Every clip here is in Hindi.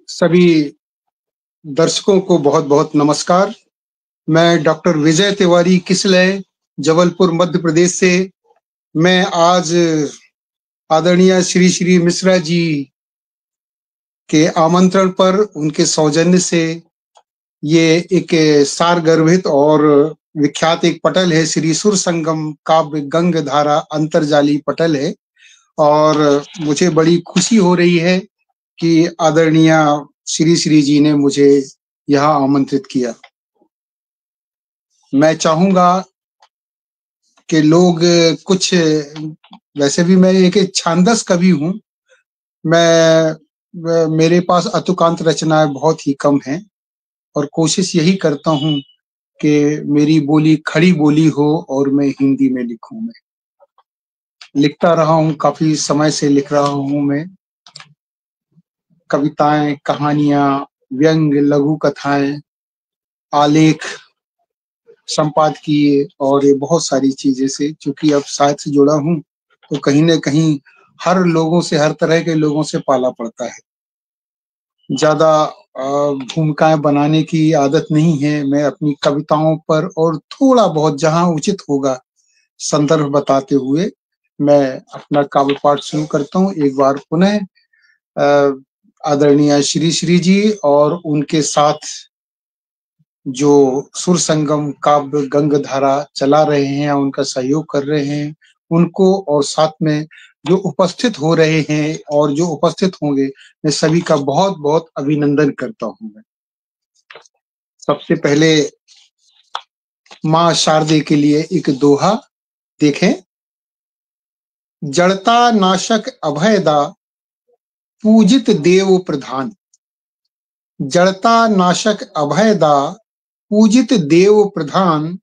सभी दर्शकों को बहुत बहुत नमस्कार। मैं डॉक्टर विजय तिवारी किसलय, जबलपुर मध्य प्रदेश से। मैं आज आदरणीय श्री श्री मिश्रा जी के आमंत्रण पर, उनके सौजन्य से, ये एक सारगर्भित और विख्यात एक पटल है, श्री सुर संगम काव्य गंग धारा अंतरजाली पटल है। और मुझे बड़ी खुशी हो रही है कि आदरणीय श्री श्री जी ने मुझे यहाँ आमंत्रित किया। मैं चाहूंगा कि लोग कुछ, वैसे भी मैं एक छांदस कवि हूँ, मेरे पास अतुकांत रचनाएं बहुत ही कम हैं और कोशिश यही करता हूँ कि मेरी बोली खड़ी बोली हो और मैं हिंदी में लिखूं। मैं लिखता रहा हूँ, काफी समय से लिख रहा हूँ मैं कविताएं, कहानियां, व्यंग, लघु कथाएं, आलेख, संपादकीय और ये बहुत सारी चीजें से, चूंकि अब साहित्य से जुड़ा हूँ तो कहीं न कहीं हर लोगों से, हर तरह के लोगों से पाला पड़ता है। ज्यादा भूमिकाएं बनाने की आदत नहीं है। मैं अपनी कविताओं पर और थोड़ा बहुत जहां उचित होगा संदर्भ बताते हुए मैं अपना काव्य पाठ शुरू करता हूँ। एक बार पुनः आदरणीय श्री श्री जी और उनके साथ जो सुर संगम काव्य गंग धारा चला रहे हैं, उनका सहयोग कर रहे हैं, उनको और साथ में जो उपस्थित हो रहे हैं और जो उपस्थित होंगे, मैं सभी का बहुत बहुत अभिनंदन करता हूं। मैं सबसे पहले माँ शारदे के लिए एक दोहा देखें। जड़ता नाशक अभयदा पूजित देव प्रधान। जड़ता नाशक अभयदा पूजित देव प्रधान।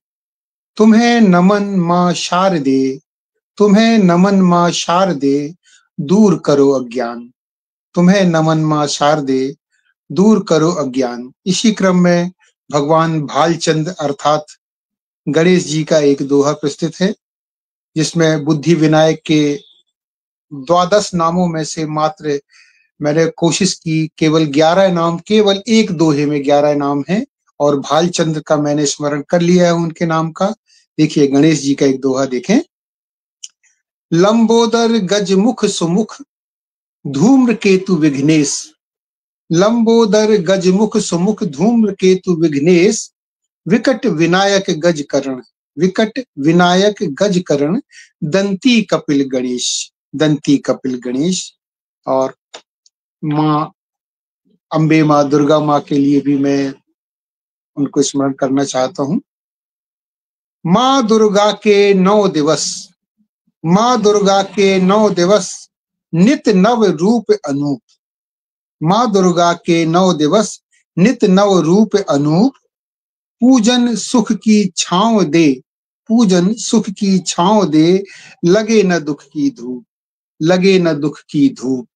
तुम्हें नमन माँ शारदे, तुम्हें नमन माँ शारदे, दूर करो अज्ञान। तुम्हें नमन माँ शारदे, दूर करो अज्ञान। इसी क्रम में भगवान भालचंद अर्थात गणेश जी का एक दोहा प्रस्तुत है, जिसमें बुद्धि विनायक के 12 नामों में से मात्र मैंने कोशिश की, केवल 11 नाम, केवल एक दोहे में 11 नाम हैं और भालचंद्र का मैंने स्मरण कर लिया है उनके नाम का। देखिए गणेश जी का एक दोहा देखें। लंबोदर गजमुख सुमुख धूम्र केतु विघ्नेश। लंबोदर गजमुख सुमुख धूम्र केतु विघ्नेश। विकट विनायक गज करण, विकट विनायक गज करण। दंती कपिल गणेश, दंती कपिल गणेश। और माँ अम्बे, माँ दुर्गा माँ के लिए भी मैं उनको स्मरण करना चाहता हूँ। माँ दुर्गा के 9 दिवस, माँ दुर्गा के 9 दिवस, नित नव रूप अनूप। माँ दुर्गा के 9 दिवस, नित नव रूप अनूप। पूजन सुख की छांव दे, पूजन सुख की छांव दे। लगे न दुख की धूप, लगे न दुख की धूप।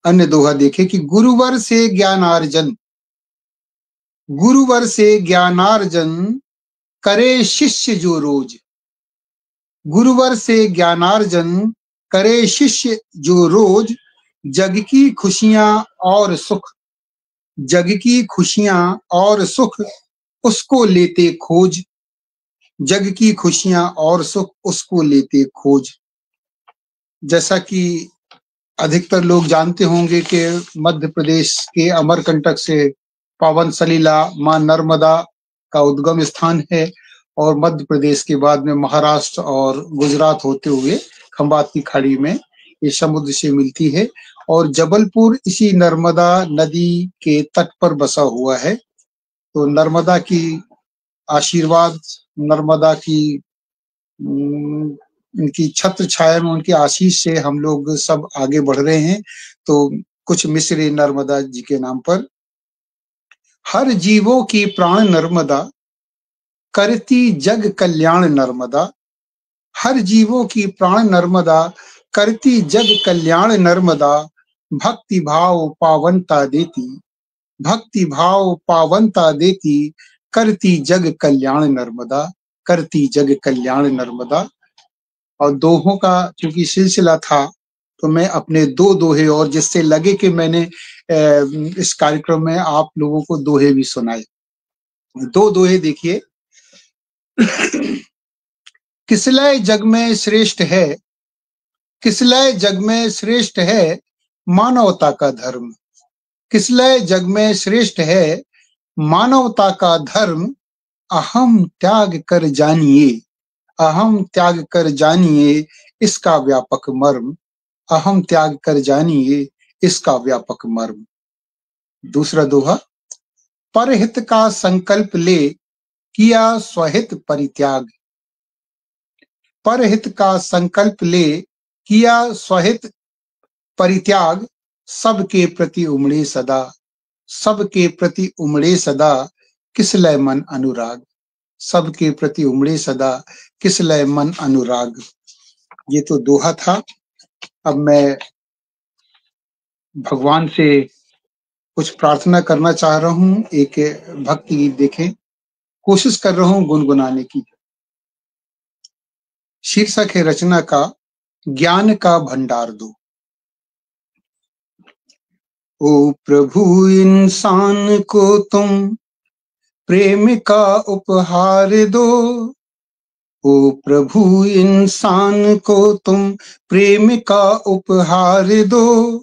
अन्य दोहा देखे कि गुरुवर से ज्ञानार्जन, गुरुवर से ज्ञानार्जन करे शिष्य जो रोज। गुरुवर से ज्ञानार्जन करे शिष्य जो रोज। जग की खुशियां और सुख, जग की खुशियां और सुख उसको लेते खोज। जग की खुशियां और सुख उसको लेते खोज। जैसा कि अधिकतर लोग जानते होंगे कि मध्य प्रदेश के अमरकंटक से पावन सलीला मां नर्मदा का उद्गम स्थान है और मध्य प्रदेश के बाद में महाराष्ट्र और गुजरात होते हुए खंबात की खाड़ी में ये समुद्र से मिलती है। और जबलपुर इसी नर्मदा नदी के तट पर बसा हुआ है। तो नर्मदा की आशीर्वाद, नर्मदा की उनकी छत्र छाया में, उनकी आशीष से हम लोग सब आगे बढ़ रहे हैं। तो कुछ मिसरे नर्मदा जी के नाम पर। हर जीवों की प्राण नर्मदा, करती जग कल्याण नर्मदा। हर जीवों की प्राण नर्मदा, करती जग कल्याण नर्मदा। भक्ति भाव पावनता देती, भक्ति भाव पावनता देती। करती जग कल्याण नर्मदा, करती जग कल्याण नर्मदा। और दोहों का चूंकि सिलसिला था तो मैं अपने 2 दोहे, और जिससे लगे कि मैंने इस कार्यक्रम में आप लोगों को दोहे भी सुनाए। 2 दोहे देखिए। किसलय जग में श्रेष्ठ है, किसलय जग में श्रेष्ठ है मानवता का धर्म। किसलय जग में श्रेष्ठ है मानवता का धर्म। अहम त्याग कर जानिए, अहम त्याग कर जानिए इसका व्यापक मर्म। अहम त्याग कर जानिए इसका व्यापक मर्म। दूसरा दोहा। परहित का संकल्प ले किया स्वहित परित्याग। परहित का संकल्प ले किया स्वहित परित्याग। सबके प्रति उमड़े सदा, सबके प्रति उमड़े सदा किसलय मन अनुराग। सबके प्रति उमड़े सदा किसलय मन अनुराग। ये तो दोहा था। अब मैं भगवान से कुछ प्रार्थना करना चाह रहा हूं। एक भक्ति गीत देखें, कोशिश कर रहा हूं गुनगुनाने की। शीर्षक है रचना का ज्ञान का भंडार दो। ओ प्रभु इंसान को तुम प्रेम का उपहार दो। ओ प्रभु इंसान को तुम प्रेम का उपहार दो।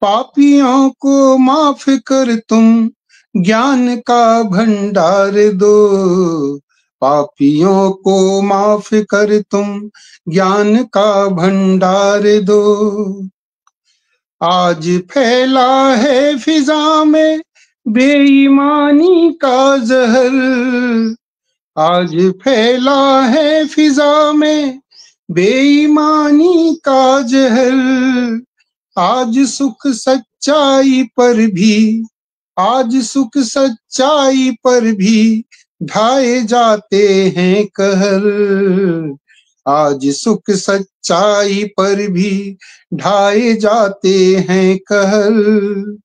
पापियों को माफ कर तुम ज्ञान का भंडार दो। पापियों को माफ कर तुम ज्ञान का भंडार दो। आज फैला है फिजा में बेईमानी का जहर। आज फैला है फिजा में बेईमानी का जहर। आज सुख सच्चाई पर भी, आज सुख सच्चाई पर भी ढाए जाते हैं कहर। आज सुख सच्चाई पर भी ढाए जाते हैं कहर।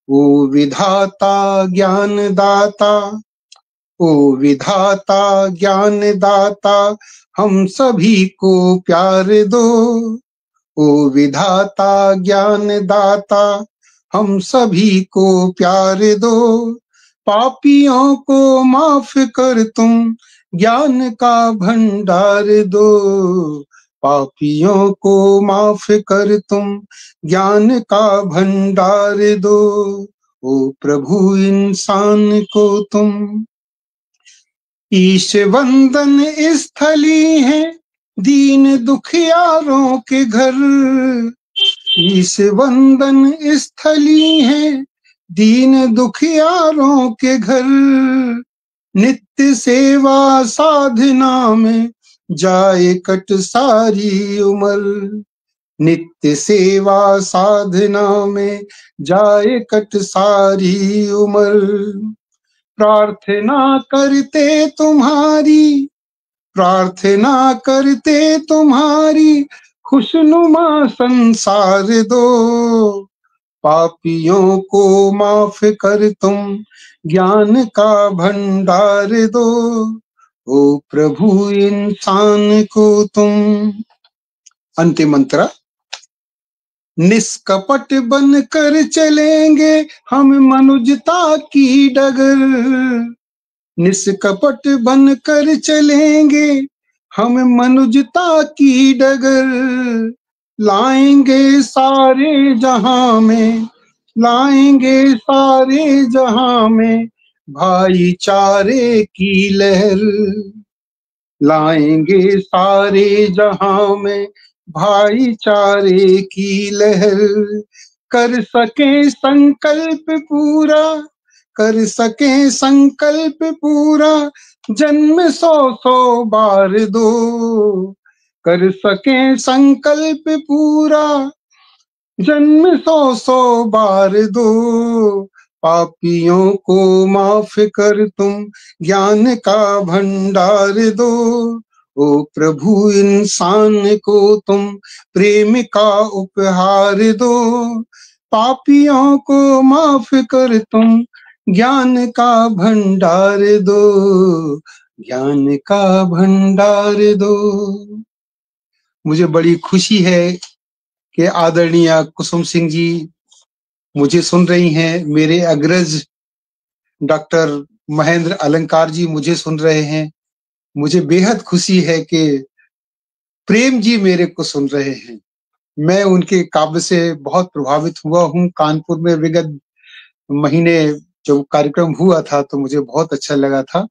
ओ विधाता ज्ञान दाता, ओ विधाता ज्ञान दाता हम सभी को प्यार दो। ओ विधाता ज्ञान दाता हम सभी को प्यार दो। पापियों को माफ कर तुम ज्ञान का भंडार दो। पापियों को माफ कर तुम ज्ञान का भंडार दो। ओ प्रभु इंसान को तुम ईश वंदन स्थली है दीन दुखियारों के घर। ईश वंदन स्थली है दीन दुखियारों के घर। नित्य सेवा साधना में जाए कट सारी उम्र। नित्य सेवा साधना में जाए कट सारी उम्र। प्रार्थना करते तुम्हारी, प्रार्थना करते तुम्हारी खुशनुमा संसार दो। पापियों को माफ कर तुम ज्ञान का भंडार दो। ओ प्रभु इंसान को तुम। अंतिम मंत्र। निष्कपट बन कर चलेंगे हम मनुजता की डगर। निष्कपट बन कर चलेंगे हम मनुजता की डगर। लाएंगे सारे जहां में, लाएंगे सारे जहां में भाईचारे की लहर। लाएंगे सारे जहां में भाईचारे की लहर। कर सके संकल्प पूरा, कर सके संकल्प पूरा जन्म 100-100 बार दो। कर सके संकल्प पूरा जन्म 100-100 बार दो। पापियों को माफ कर तुम ज्ञान का भंडार दो। ओ प्रभु इंसान को तुम प्रेम का उपहार दो। पापियों को माफ कर तुम ज्ञान का भंडार दो। ज्ञान का भंडार दो। मुझे बड़ी खुशी है कि आदरणीय कुसुम सिंह जी मुझे सुन रही हैं, मेरे अग्रज डॉक्टर महेंद्र अलंकार जी मुझे सुन रहे हैं। मुझे बेहद खुशी है कि प्रेम जी मेरे को सुन रहे हैं। मैं उनके काव्य से बहुत प्रभावित हुआ हूँ। कानपुर में विगत महीने जो कार्यक्रम हुआ था तो मुझे बहुत अच्छा लगा था।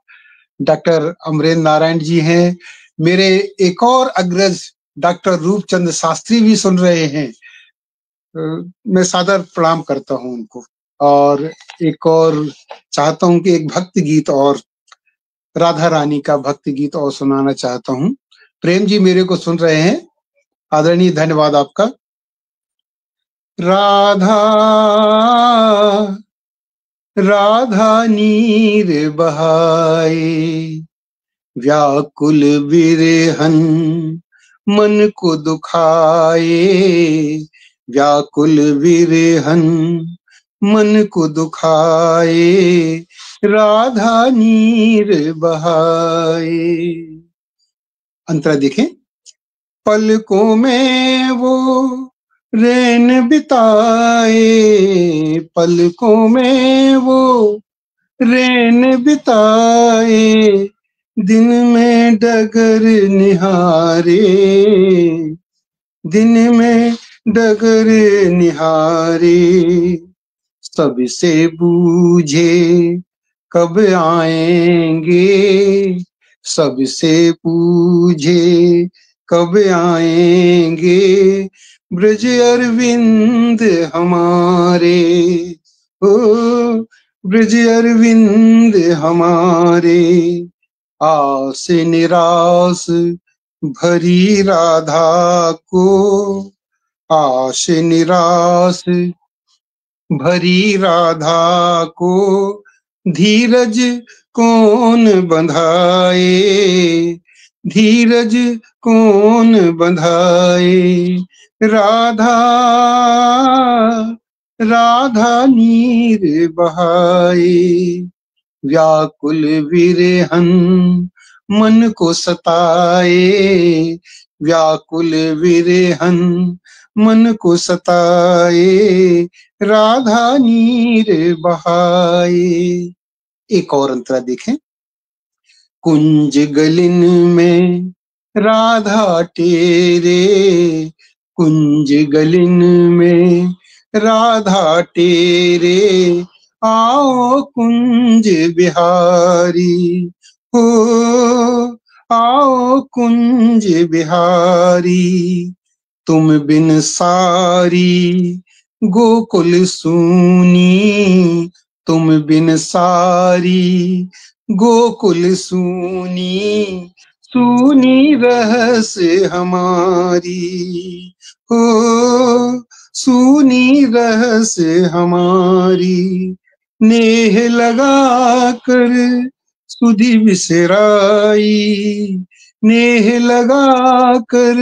डॉक्टर अमरेंद्र नारायण जी हैं। मेरे एक और अग्रज डॉक्टर रूपचंद शास्त्री भी सुन रहे हैं। मैं सादर प्रणाम करता हूं उनको। और एक और चाहता हूं कि एक भक्ति गीत और राधा रानी का भक्ति गीत और सुनाना चाहता हूं। प्रेम जी मेरे को सुन रहे हैं, आदरणीय, धन्यवाद आपका। राधा राधा नीर बहाए, व्याकुल विरहन मन को दुखाए, व्याकुल विरहन मन को दुखाए, राधा नीर बहाए। अंतरा देखें, पलकों में वो रैन बिताए, पलकों में वो रैन बिताए, दिन में डगर निहारे, दिन में डगर निहारे, सबसे बूझे कब आएंगे, सबसे पूछे कब आएंगे, ब्रज अरविंद हमारे, ओ ब्रज अरविंद हमारे। आस निराश भरी राधा को, आस निराश भरी राधा को, धीरज कौन बंधाए, धीरज कौन बंधाए, राधा राधा नीर बहाए, व्याकुल विरहन मन को सताए, व्याकुल विरहन मन को सताए, राधा नीर बहाए। एक और अंतरा देखें, कुंज गलिन में राधा टेरे, कुंज गलिन में राधा टेरे, आओ कुंज बिहारी, हो आओ कुंज बिहारी, तुम बिन सारी गोकुल सूनी, तुम बिन सारी गोकुल सूनी, सूनी रहस हमारी, हो सूनी रहस हमारी, नेह लगा कर सुधि बिसराई, नेह लगा कर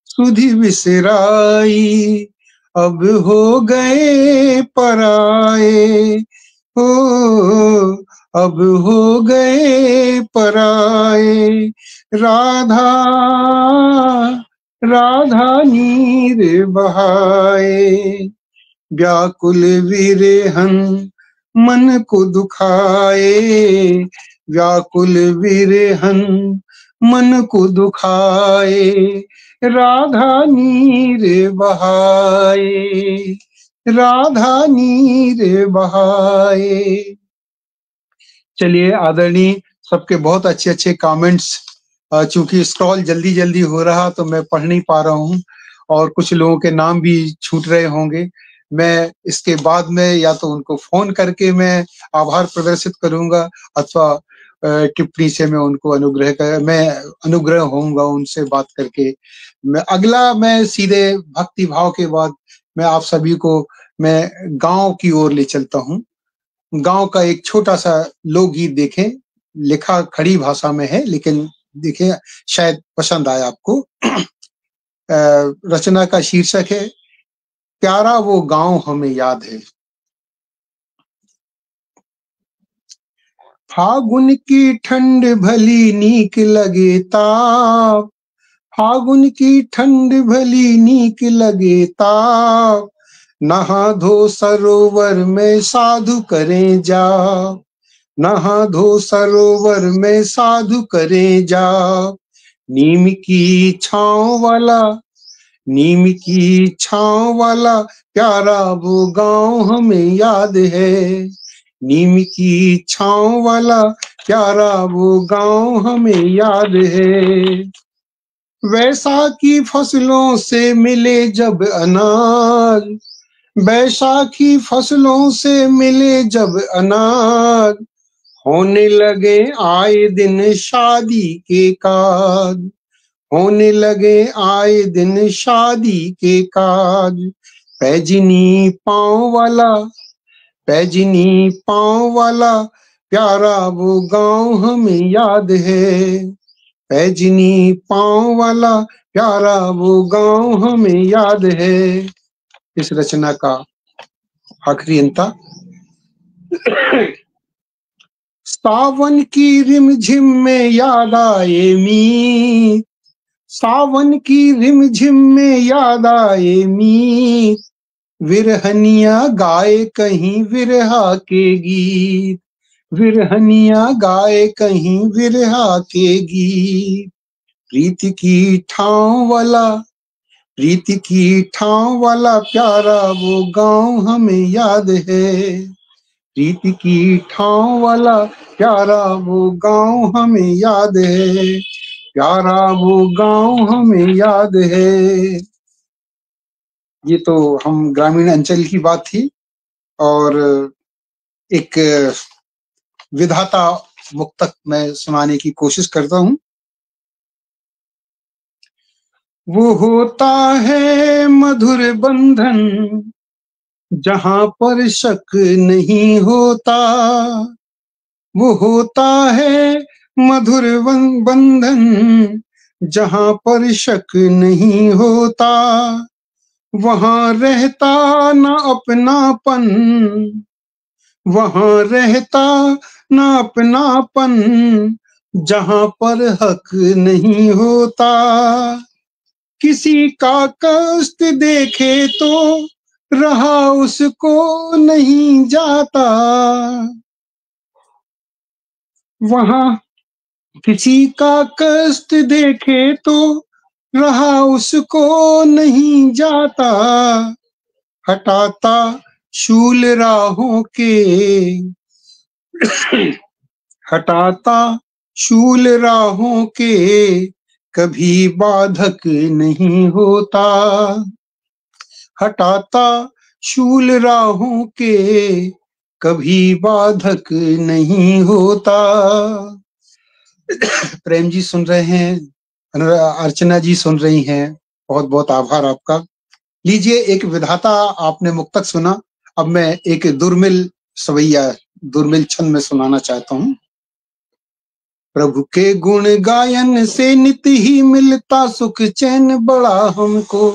सुधि बिसराई, अब हो गए पराए, हो अब हो गए पराए, राधा राधा नीर बहाए, व्याकुल विरहन मन को दुखाए, व्याकुल विरहन मन को दुखाए, राधा नीर बहाए, राधा नीर बहाए। चलिए आदरणीय, सबके बहुत अच्छे अच्छे कमेंट्स, चूंकि स्क्रॉल जल्दी जल्दी हो रहा तो मैं पढ़ नहीं पा रहा हूँ और कुछ लोगों के नाम भी छूट रहे होंगे। मैं इसके बाद में या तो उनको फोन करके मैं आभार प्रदर्शित करूंगा अथवा टिप्पणी से मैं उनको मैं अनुग्रह होऊंगा उनसे बात करके। मैं सीधे भक्ति भाव के बाद मैं आप सभी को मैं गांव की ओर ले चलता हूँ। गांव का एक छोटा सा लोकगीत देखें, लिखा खड़ी भाषा में है लेकिन देखें शायद पसंद आए आपको। रचना का शीर्षक है प्यारा वो गांव हमें याद है। फागुन की ठंड भली नीक लगे ताप, फागुन की ठंड भली नीक लगे ताप, नहा धो सरोवर में साधु करें जा, नहा धो सरोवर में साधु करें जा। नीम की छांव वाला, नीम की छांव वाला प्यारा वो गांव हमें याद है, नीम की छांव वाला प्यारा वो गांव हमें याद है। वैसाखी फसलों से मिले जब अनाज, बैसाखी फसलों से मिले जब अनाज, होने लगे आए दिन शादी के काज, होने लगे आए दिन शादी के काज। पैजनी पाँव वाला, पैजनी पाँव वाला प्यारा वो गांव हमें याद है, पैजनी पाँव वाला प्यारा वो गांव हमें याद है। इस रचना का आखिरी अंता। सावन की रिमझिम में याद आए मीत, सावन की रिमझिम में याद आए मीत, विरहनिया गाए कहीं विरहा के गीत, विरहनिया गाए कहीं विरहा के गीत। प्रीति की ठाव वाला, प्रीति की ठाव वाला प्यारा वो गांव हमें याद है, प्रीति की ठाव वाला प्यारा वो गांव हमें याद है, प्यारा वो गांव हमें याद है। ये तो हम ग्रामीण अंचल की बात थी और एक विधाता मुक्तक मैं सुनाने की कोशिश करता हूं। वो होता है मधुर बंधन जहां पर शक नहीं होता, वो होता है मधुर बंधन जहां पर शक नहीं होता, वहां रहता न अपनापन, वहां रहता न अपनापन जहां पर हक नहीं होता। किसी का कष्ट देखे तो रहा उसको नहीं जाता, वहां किसी का कष्ट देखे तो रहा उसको नहीं जाता, हटाता शूल राहों के, हटाता शूल राहों के कभी बाधक नहीं होता, हटाता शूल राहों के कभी बाधक नहीं होता। प्रेम जी सुन रहे हैं, अर्चना जी सुन रही हैं, बहुत बहुत आभार आपका। लीजिए, एक विधाता आपने मुक्तक सुना, अब मैं एक दुर्मिल सवैया, दुर्मिल छंद में सुनाना चाहता हूं। प्रभु के गुण गायन से नित ही मिलता सुख चैन बड़ा हमको,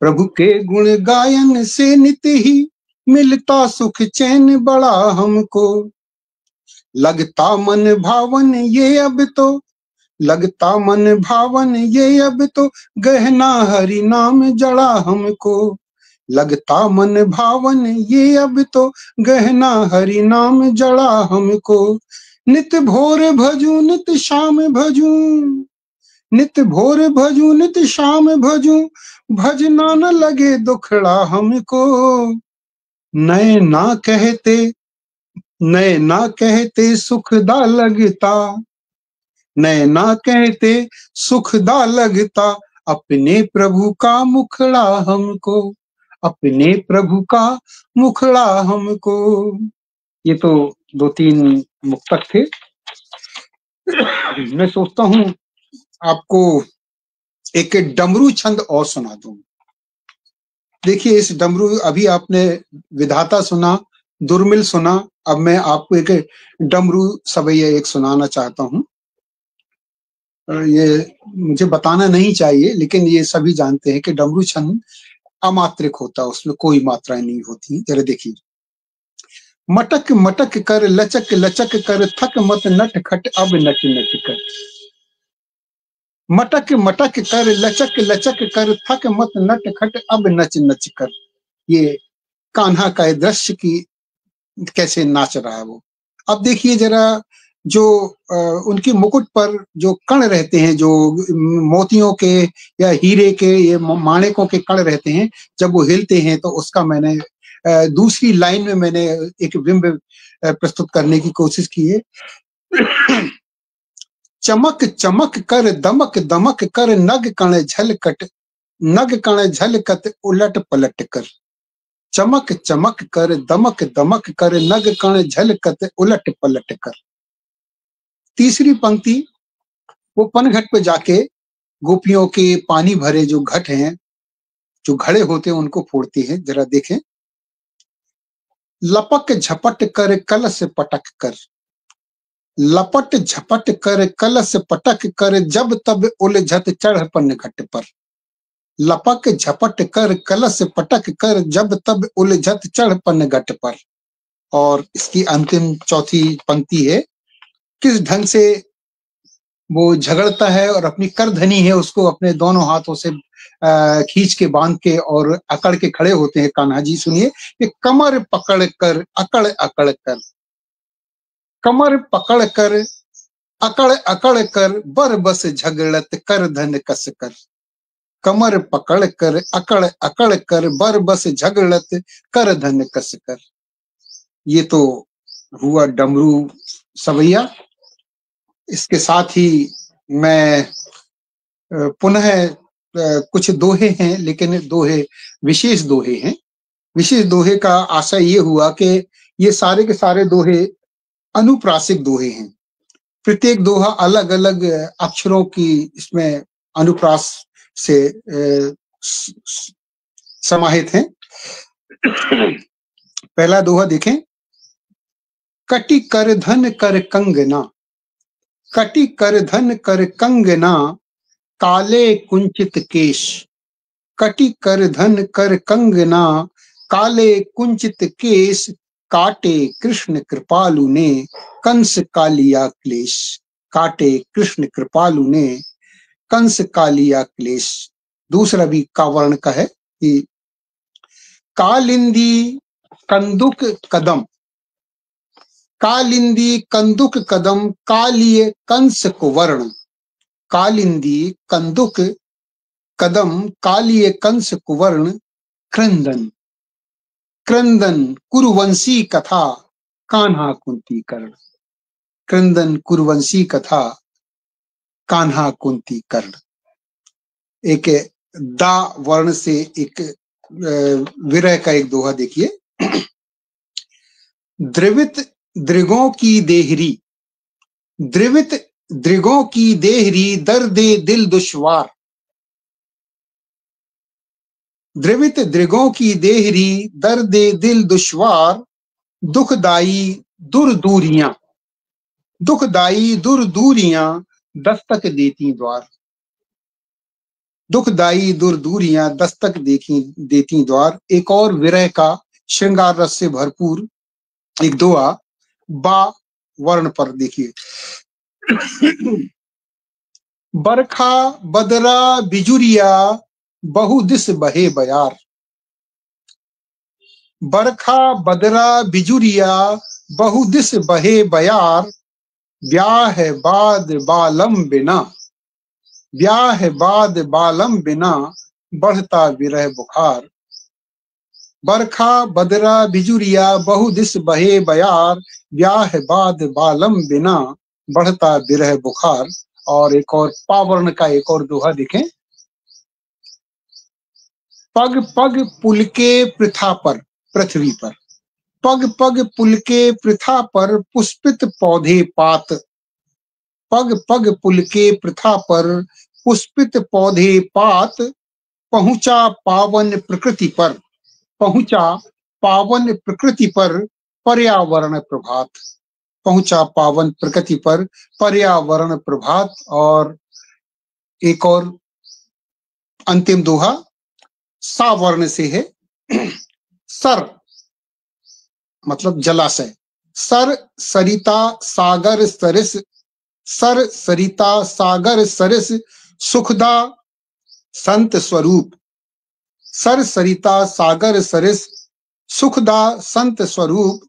प्रभु के गुण गायन से नित ही मिलता सुख चैन बड़ा हमको, लगता मन भावन ये अब तो, लगता मन भावन ये अब तो गहना हरि नाम जड़ा हमको, लगता मन भावन ये अब तो गहना हरि नाम जड़ा हमको, नित भोर भजू नित शाम भजू, नित भोर भजू नित शाम भजू, भजना न लगे दुखड़ा हमको, नए ना कहते, नए ना कहते सुखदा लगता, नए ना कहते सुखदा लगता, अपने प्रभु का मुखड़ा हमको, अपने प्रभु का मुखड़ा हमको। ये तो दो तीन मुक्तक थे। मैं सोचता हूं आपको एक डमरू छंद और सुना दूं। देखिए, इस डमरू, अभी आपने विधाता सुना, दुर्मिल सुना, अब मैं आपको एक डमरू सवैया एक सुनाना चाहता हूं। ये मुझे बताना नहीं चाहिए, लेकिन ये सभी जानते हैं कि डमरू छंद अमात्रिक होता है, उसमें कोई मात्राएं नहीं होती। जरा देखिए। मटक मटक कर लचक लचक कर थक मत नट खट अब नच नच कर, मटक मटक कर लचक लचक कर थक मत नट खट अब नच नच कर। ये कान्हा का दृश्य की कैसे नाच रहा है वो। अब देखिए जरा, जो उनकी मुकुट पर जो कण रहते हैं, जो मोतियों के या हीरे के, ये माणिकों के कण रहते हैं, जब वो हिलते हैं तो उसका मैंने दूसरी लाइन में मैंने एक बिंब प्रस्तुत करने की कोशिश की है। चमक चमक कर दमक दमक कर नग कण झलकट, नग कण झलकत उलट पलट कर। चमक चमक कर दमक दमक कर नग कण झलकत उलट पलट कर। तीसरी पंक्ति, वो पनघट पे जाके गोपियों के पानी भरे जो घट हैं, जो घड़े होते हैं, उनको फोड़ती है। जरा देखें। लपक झपट कर कलश पटक कर, लपट झपट कर कलश पटक कर जब तब उलझत चढ़ पन घट पर। लपक झपट कर कलश पटक कर जब तब उलझत चढ़ पन घट पर। और इसकी अंतिम चौथी पंक्ति है, किस ढंग से वो झगड़ता है और अपनी करधनी है उसको अपने दोनों हाथों से खींच के बांध के और अकड़ के खड़े होते हैं कान्हा जी। सुनिए कि कमर पकड़ कर अकड़ अकड़ कर, कमर पकड़ कर अकड़ अकड़ कर बर बस झगड़त कर धन कस कर। कमर पकड़ कर अकड़ अकड़ कर बर बस झगड़त कर धन कस कर। ये तो हुआ डमरू सवैया। इसके साथ ही मैं पुनः कुछ दोहे हैं, लेकिन दोहे विशेष दोहे हैं। विशेष दोहे का आशय ये हुआ कि ये सारे के सारे दोहे अनुप्रासिक दोहे हैं। प्रत्येक दोहा अलग अलग अक्षरों की इसमें अनुप्रास से समाहित हैं। पहला दोहा देखें। कटि कर धन कर कंगना, कटि कर धन कर कंगना काले कुंचित केश। कटि कर धन कर कंगना काले कुंचित केश काटे कृष्ण कृपालु ने कंस कालिया क्लेश। काटे कृष्ण कृपालु ने कंस कालिया क्लेश। दूसरा भी का वर्ण का है कि कालिंदी कंदुक कदम, कालिंदी कंदुक कदम कालिय कंस कुवर्ण। कालिंदी कंदुक कदम कालिय कंस कुवर्ण क्रंदन। क्रंदन कुरुवंशी कथा कान्हा कुंती कर्ण। क्रंदन कुरुवंशी कथा कान्हा कुंती कर्ण। एक दा वर्ण से एक विरह का एक दोहा देखिए। द्रवित दृगों की देहरी, द्रवित दृगों की देहरी दर्दे दिल दुश्वार। द्रवित दृगों की देहरी दर्दे दिल दुश्वार दुखदाई दूर दूरियां, दुखदाई दूर दूरियां दस्तक देती द्वार। दुखदाई दूर दूरियां दस्तक देती द्वार। एक और विरह का श्रृंगार रस से भरपूर एक दोहा बा वर्ण पर देखिए। बरखा बदरा बिजुरिया बहु दिस बहे बयार। बरखा बदरा बिजुरिया बहु दिस बहे बयार ब्याह बाद बालम बिना, ब्याह बाद बालम बिना बढ़ता विरह बुखार। बरखा बदरा बिजुरिया बहु दिस बहे बयार ब्याह बाद बालम बिना बढ़ता विरह बुखार। और एक और पावर्ण का एक और दोहा देखें। पग पग पुलके पृथा पर, पृथ्वी पर, पग पग पुलके पृथा पर पुष्पित पौधे पात। पग पग पुलके पृथा पर पुष्पित पौधे पात पहुंचा पावन प्रकृति पर, पहुंचा पावन प्रकृति पर पर्यावरण प्रभात। पहुंचा पावन प्रकृति पर पर्यावरण प्रभात। और एक और अंतिम दोहा सा वर्ण से है। सर मतलब जलाशय। सर सरिता सागर सरिस, सर सरिता सागर सरिस सुखदा संत स्वरूप, सर सरिता सागर सरिस, सुखदा संत स्वरूप,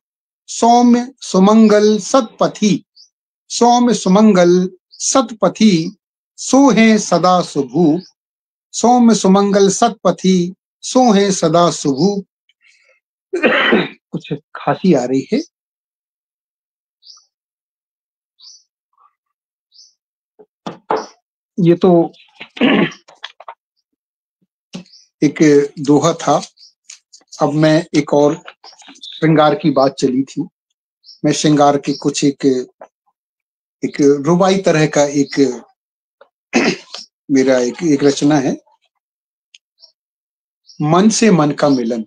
सौम्य सुमंगल सतपथी, सौम्य सुमंगल सतपथी, सो है सदा सुभूप, सौम्य सुमंगल सतपथी, सो है सदा सुभूप। कुछ खांसी आ रही है। ये तो एक दोहा था। अब मैं एक और श्रृंगार की बात चली थी, मैं श्रृंगार के कुछ एक रुबाई तरह का एक मेरा एक रचना है। मन से मन का मिलन।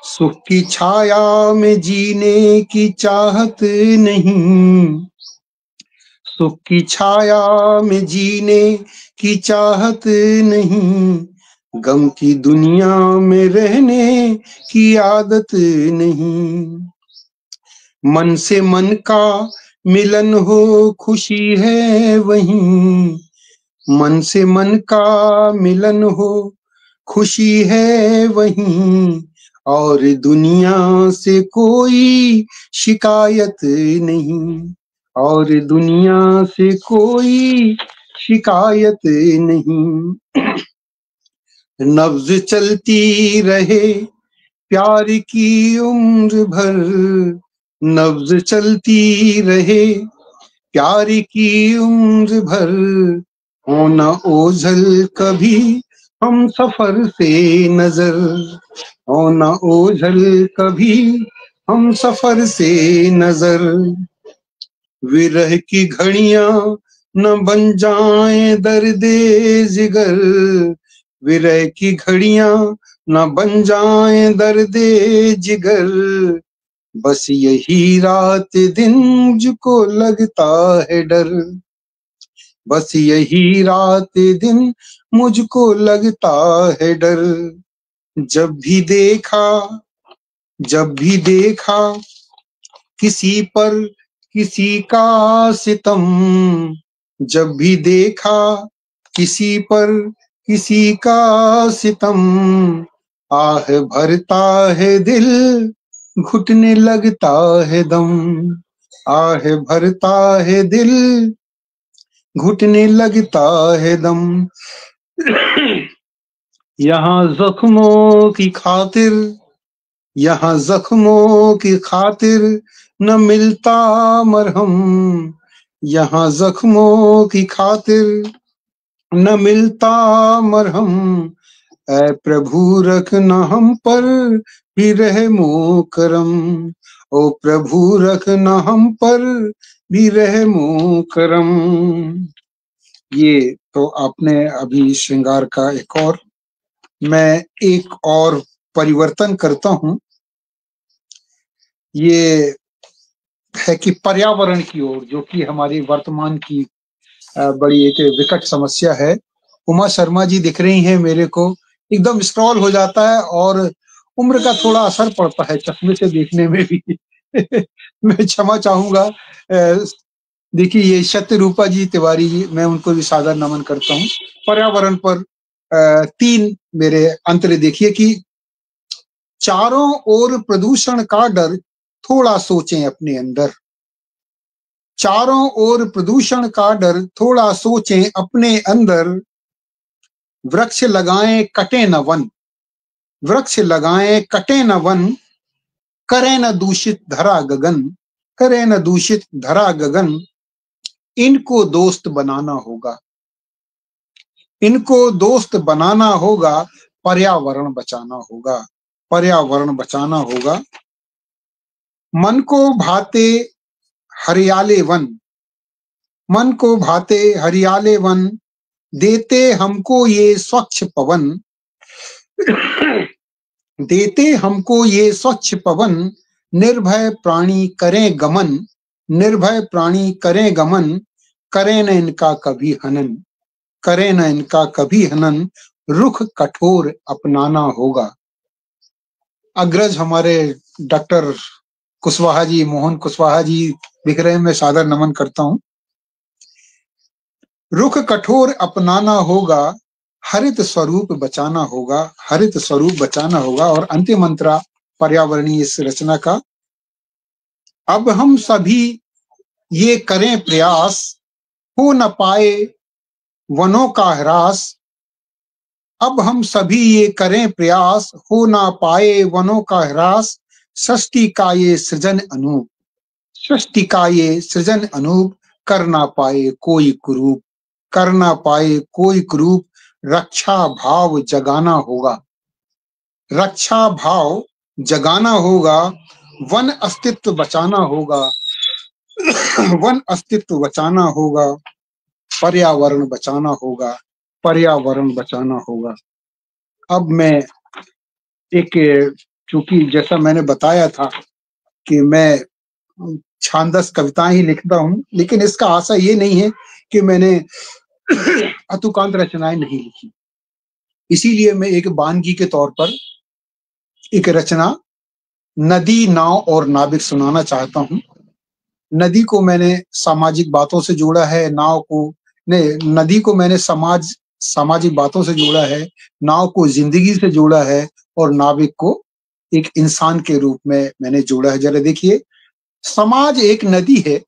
सुख की छाया में जीने की चाहत नहीं, सुख की छाया में जीने की चाहत नहीं, गम की दुनिया में रहने की आदत नहीं। मन से मन का मिलन हो खुशी है वहीं, मन से मन का मिलन हो खुशी है वहीं, और दुनिया से कोई शिकायत नहीं, और दुनिया से कोई शिकायत नहीं। नब्ज चलती रहे प्यार की उम्र भर, नब्ज चलती रहे प्यार की उम्र भर, होना ओझल कभी हम सफर से नजर, होना ओझल कभी हम सफर से नजर। विरह की घड़ियां न बन जाएं दर्दे जिगर, विरह की घड़ियां न बन जाएं दर्दे जिगर, बस यही रात दिन मुझको लगता है डर, बस यही रात दिन मुझको लगता है डर। जब भी देखा, जब भी देखा किसी पर किसी का सितम, जब भी देखा किसी पर किसी का सितम, आह भरता है दिल घुटने लगता है दम, आह भरता है दिल घुटने लगता है दम। यहाँ जख्मों की खातिर, यहाँ जख्मों की खातिर न मिलता मरहम, यहाँ जख्मों की खातिर न मिलता मरहम, ऐ प्रभु रखना हम पर भी रहमो करम, ओ प्रभु रखना हम पर भी रहमो करम। ये तो आपने अभी श्रृंगार का एक और, मैं एक और परिवर्तन करता हूं। ये है कि पर्यावरण की ओर, जो कि हमारी वर्तमान की बड़ी एक विकट समस्या है। उमा शर्मा जी दिख रही हैं मेरे को, एकदम स्क्रॉल हो जाता है और उम्र का थोड़ा असर पड़ता है चश्मे से देखने में भी। मैं क्षमा चाहूंगा। देखिए ये सत्य रूपा जी तिवारी जी, मैं उनको भी सादर नमन करता हूँ। पर्यावरण पर 3 मेरे अंतर देखिए कि चारों ओर प्रदूषण का डर, थोड़ा सोचें अपने अंदर, चारों ओर प्रदूषण का डर, थोड़ा सोचें अपने अंदर, वृक्ष लगाएं कटे न वन, वृक्ष लगाएं कटे न वन, करें न दूषित धरा गगन, करें न दूषित धरा गगन, इनको दोस्त बनाना होगा, इनको दोस्त बनाना होगा, पर्यावरण बचाना होगा, पर्यावरण बचाना होगा। मन को भाते हरियाले वन, मन को भाते हरियाले वन, देते हमको ये स्वच्छ पवन, देते हमको ये स्वच्छ पवन, निर्भय प्राणी करें गमन, निर्भय प्राणी करें गमन, करें न इनका कभी हनन, करें न इनका कभी हनन, रुख कठोर अपनाना होगा। अग्रज हमारे डॉक्टर कुशवाहा जी, मोहन कुशवाहा जी दिख रहे हैं, मैं सादर नमन करता हूं। रुख कठोर अपनाना होगा, हरित स्वरूप बचाना होगा, हरित स्वरूप बचाना होगा। और अंतिम मंत्र पर्यावरणीय इस रचना का, अब हम सभी ये करें प्रयास, हो न पाए वनों का ह्रास। अब हम सभी ये करें प्रयास, हो ना पाए वनों का ह्रास। सृष्टि का ये सृजन अनूप, सृष्टि का ये सृजन अनूप। कर ना पाए कोई कुरूप, कर ना पाए कोई कुरूप। रक्षा भाव जगाना होगा, रक्षा भाव जगाना होगा। वन अस्तित्व बचाना होगा, वन अस्तित्व बचाना होगा। पर्यावरण बचाना होगा, पर्यावरण बचाना होगा। अब मैं एक, चूंकि जैसा मैंने बताया था कि मैं छांदस कविताएं ही लिखता हूं, लेकिन इसका आशा ये नहीं है कि मैंने अतुकांत रचनाएं नहीं लिखी। इसीलिए मैं एक बानगी के तौर पर एक रचना नदी, नाव और नाविक सुनाना चाहता हूं। नदी को मैंने सामाजिक बातों से जोड़ा है, नाव को ने नदी को मैंने सामाजिक बातों से जोड़ा है, नाव को जिंदगी से जोड़ा है, और नाविक को एक इंसान के रूप में मैंने जोड़ा है। जरा देखिए, समाज एक नदी है,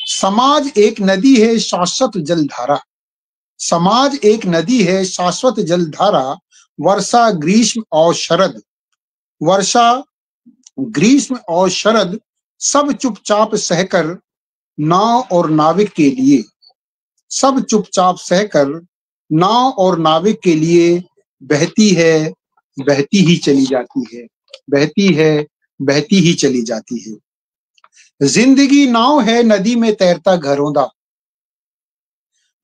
समाज एक नदी है शाश्वत जलधारा। समाज एक नदी है शाश्वत जलधारा। वर्षा ग्रीष्म और शरद, वर्षा ग्रीष्म और शरद सब चुपचाप सहकर नाव और नाविक के लिए, सब चुपचाप सहकर नाव और नाविक के लिए बहती है, बहती ही चली जाती है, बहती है, बहती ही चली जाती है। जिंदगी नाव है नदी में तैरता घरोंदा,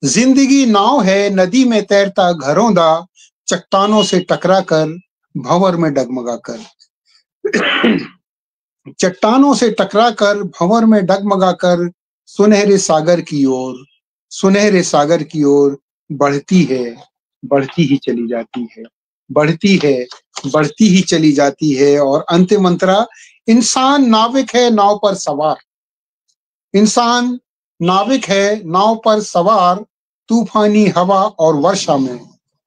जिंदगी नाव है नदी में तैरता घरोंदा। चट्टानों से टकरा कर भंवर में डगमगा कर, चट्टानों से टकरा कर भंवर में डगमगा कर सुनहरे सागर की ओर, सुनहरे सागर की ओर बढ़ती है, बढ़ती ही चली जाती है, बढ़ती है, बढ़ती ही चली जाती है। और अंतिम मंत्रा, इंसान नाविक है नाव पर सवार, इंसान नाविक है नाव पर सवार। तूफानी हवा और वर्षा में,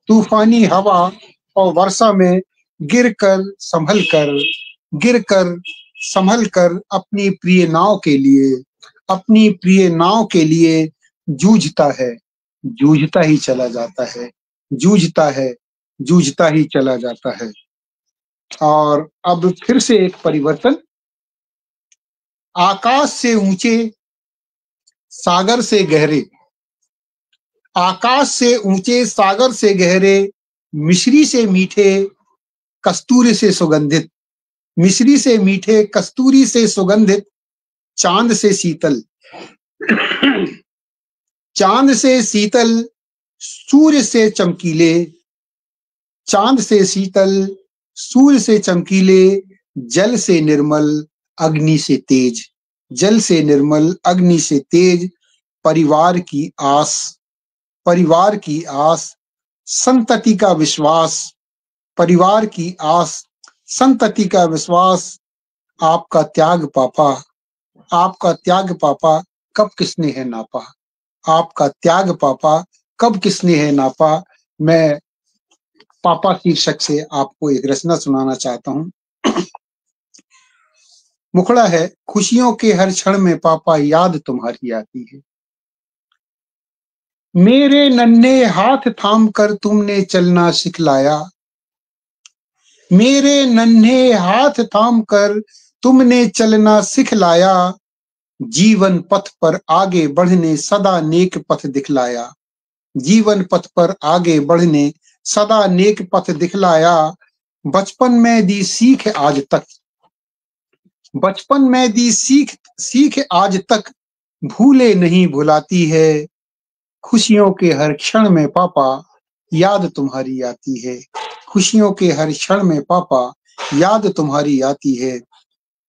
तूफानी हवा और वर्षा में गिरकर संभल कर, गिरकर संभल कर अपनी प्रिय नाव के लिए, अपनी प्रिय नाव के लिए जूझता है, जूझता ही चला जाता है, जूझता है, जूझता ही चला जाता है। और अब फिर से एक परिवर्तन, आकाश से ऊंचे सागर से गहरे, आकाश से ऊंचे सागर से गहरे, मिश्री से मीठे कस्तूरी से सुगंधित, मिश्री से मीठे कस्तूरी से सुगंधित। चांद से शीतल, चांद से शीतल सूर्य से चमकीले, चांद से शीतल सूर्य से चमकीले। जल से निर्मल अग्नि से तेज, जल से निर्मल अग्नि से तेज। परिवार की आस, परिवार की आस संतति का विश्वास, परिवार की आस संतति का विश्वास। आपका त्याग पापा, आपका त्याग पापा कब किसने है नापा, आपका त्याग पापा कब किसने है नापा। मैं पापा शीर्षक से आपको एक रचना सुनाना चाहता हूं। मुखड़ा है, खुशियों के हर क्षण में पापा याद तुम्हारी आती है। मेरे नन्हे हाथ थाम कर तुमने चलना सिखलाया, मेरे नन्हे हाथ थाम कर तुमने चलना सिखलाया। जीवन पथ पर आगे बढ़ने सदा नेक पथ दिखलाया, जीवन पथ पर आगे बढ़ने सदा नेक पथ दिखलाया। बचपन में दी सीख आज तक, बचपन में दी सीख, सीख आज तक भूले नहीं भुलाती है। खुशियों के हर क्षण में पापा याद तुम्हारी आती है, खुशियों के हर क्षण में पापा याद तुम्हारी आती है।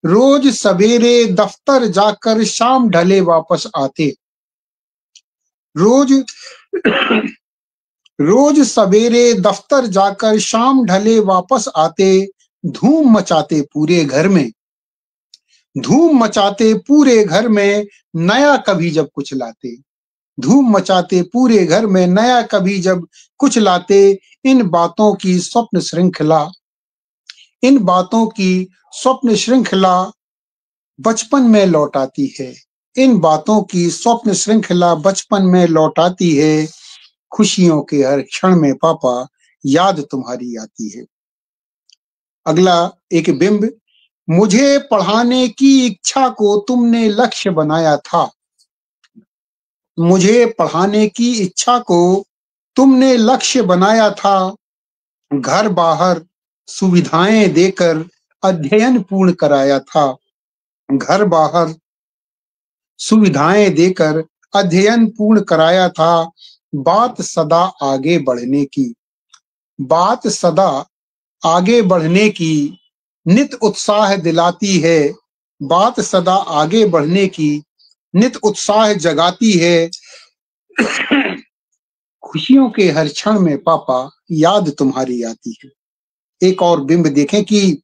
रोज सवेरे दफ्तर जाकर शाम ढले वापस आते, रोज रोज सवेरे दफ्तर जाकर शाम ढले वापस आते। धूम मचाते पूरे घर में, धूम मचाते पूरे घर में नया कभी जब कुछ लाते, धूम मचाते पूरे घर में, नया कभी जब कुछ लाते, इन बातों की स्वप्न श्रृंखला, इन बातों की स्वप्न श्रृंखला बचपन में लौटाती है। इन बातों की स्वप्न श्रृंखला बचपन में लौटाती है। खुशियों के हर क्षण में पापा याद तुम्हारी आती है। अगला एक बिंब, मुझे पढ़ाने की इच्छा को तुमने लक्ष्य बनाया था। मुझे पढ़ाने की इच्छा को तुमने लक्ष्य बनाया था। घर बाहर सुविधाएं देकर अध्ययन पूर्ण कराया था। घर बाहर सुविधाएं देकर अध्ययन पूर्ण कराया था। बात सदा आगे बढ़ने की, बात सदा आगे बढ़ने की नित उत्साह दिलाती है। बात सदा आगे बढ़ने की नित उत्साह जगाती है। खुशियों के हर क्षण में पापा याद तुम्हारी आती है। एक और बिंब देखें कि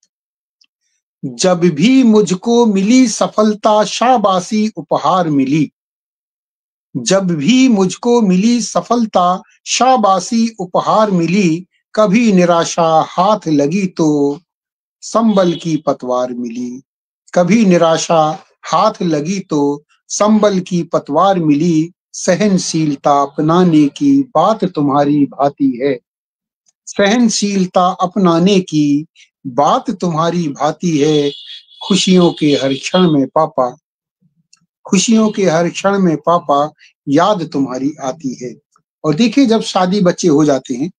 जब भी मुझको मिली सफलता शाबाशी उपहार मिली। जब भी मुझको मिली सफलता शाबाशी उपहार मिली। कभी निराशा हाथ लगी तो संबल की पतवार मिली। कभी निराशा हाथ लगी तो संबल की पतवार मिली। सहनशीलता अपनाने की बात तुम्हारी भाती है। सहनशीलता अपनाने की बात तुम्हारी भाती है। खुशियों के हर क्षण में पापा, खुशियों के हर क्षण में पापा याद तुम्हारी आती है। और देखिए जब शादी बच्चे हो जाते हैं,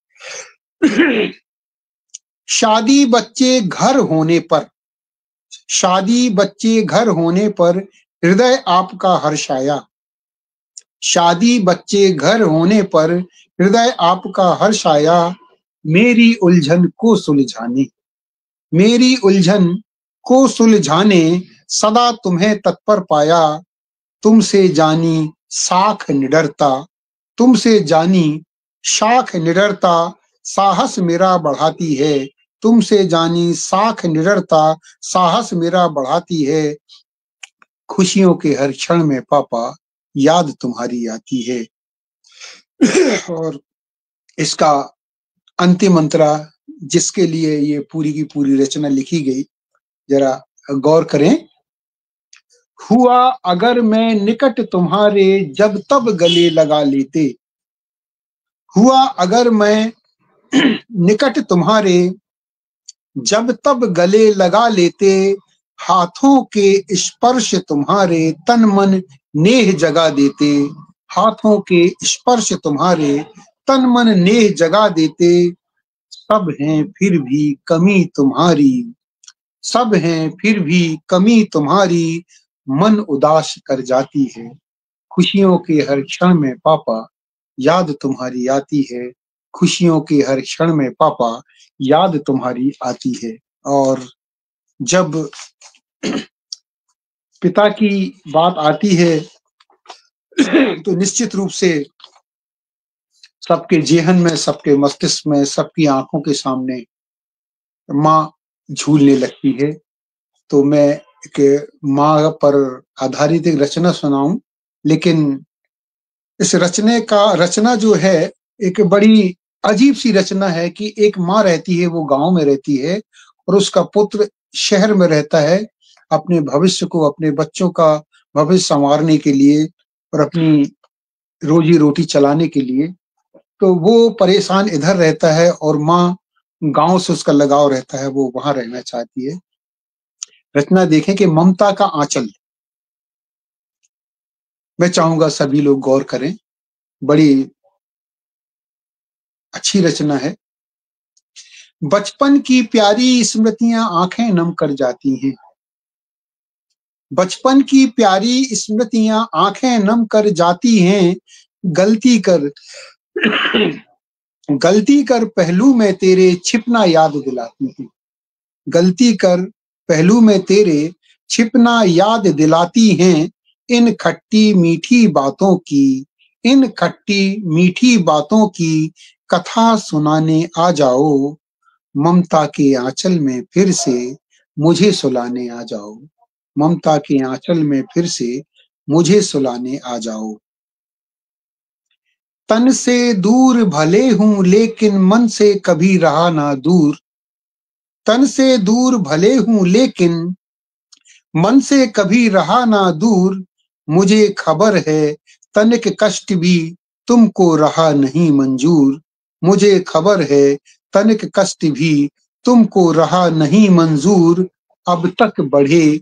शादी बच्चे घर होने पर, शादी बच्चे घर होने पर हृदय आपका हर्षाया। शादी बच्चे घर होने पर हृदय आपका हर्षाया। मेरी उलझन को सुलझाने, मेरी उलझन को सुलझाने सदा तुम्हें तत्पर पाया। तुमसे जानी साख निडरता, तुमसे जानी शाख निडरता साहस मेरा बढ़ाती है। तुमसे जानी साख निडरता साहस मेरा बढ़ाती है। खुशियों के हर क्षण में पापा याद तुम्हारी आती है। और इसका अंतिम अंतरा जिसके लिए ये पूरी की पूरी रचना लिखी गई, जरा गौर करें। हुआ अगर मैं निकट तुम्हारे जब तब गले लगा लेते। हुआ अगर मैं निकट तुम्हारे जब तब गले लगा लेते। हाथों के स्पर्श तुम्हारे तन मन नेह जगा देते। हाथों के स्पर्श तुम्हारे तन मन नेह जगा देते। सब हैं फिर भी कमी तुम्हारी, सब हैं फिर भी कमी तुम्हारी मन उदास कर जाती है। खुशियों के हर क्षण में पापा याद तुम्हारी आती है। खुशियों के हर क्षण में पापा याद तुम्हारी आती है। और जब पिता की बात आती है तो निश्चित रूप से सबके जेहन में, सबके मस्तिष्क में, सबकी आंखों के सामने माँ झूलने लगती है। तो मैं एक माँ पर आधारित एक रचना सुनाऊं, लेकिन इस रचना जो है एक बड़ी अजीब सी रचना है कि एक माँ रहती है, वो गांव में रहती है और उसका पुत्र शहर में रहता है अपने भविष्य को, अपने बच्चों का भविष्य संवारने के लिए और अपनी रोजी रोटी चलाने के लिए। तो वो परेशान इधर रहता है और माँ गांव से उसका लगाव रहता है, वो वहां रहना चाहती है। रचना देखें कि ममता का आंचल। मैं चाहूंगा सभी लोग गौर करें, बड़ी अच्छी रचना है। बचपन की प्यारी स्मृतियां आंखें नम कर जाती हैं। बचपन की प्यारी स्मृतियां आंखें नम कर जाती हैं। गलती कर गलती कर पहलू में तेरे छिपना याद दिलाती हैं। गलती कर पहलू में तेरे छिपना याद दिलाती हैं। इन खट्टी मीठी बातों की, इन खट्टी मीठी बातों की कथा सुनाने आ जाओ। ममता के आंचल में फिर से मुझे सुलाने आ जाओ। ममता के आंचल में फिर से मुझे सुलाने आ जाओ। तन से दूर भले हूं लेकिन मन से कभी रहा ना दूर। तन से दूर भले हूं लेकिन मन से कभी रहा ना दूर। मुझे खबर है तनिक कष्ट भी तुमको रहा नहीं मंजूर। मुझे खबर है तनिक कष्ट भी तुमको रहा नहीं मंजूर। अब तक बढ़े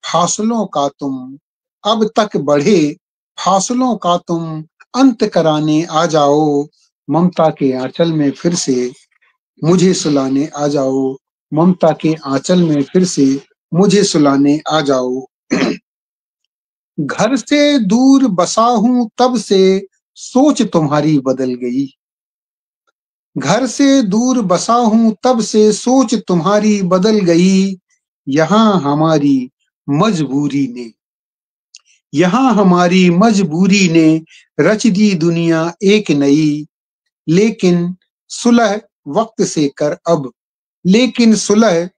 फासलों का तुम, अब तक बढ़े फासलों का तुम अंत कराने आ जाओ। ममता के आंचल में फिर से मुझे सुलाने आ जाओ। ममता के आंचल में फिर से मुझे सुलाने आ जाओ। घर से दूर बसा हूं तब से सोच तुम्हारी बदल गई। घर से दूर बसा हूं तब से सोच तुम्हारी बदल गई। यहाँ हमारी मजबूरी ने, यहाँ हमारी मजबूरी ने रच दी दुनिया एक नई। लेकिन सुलह वक्त से कर अब, लेकिन सुलह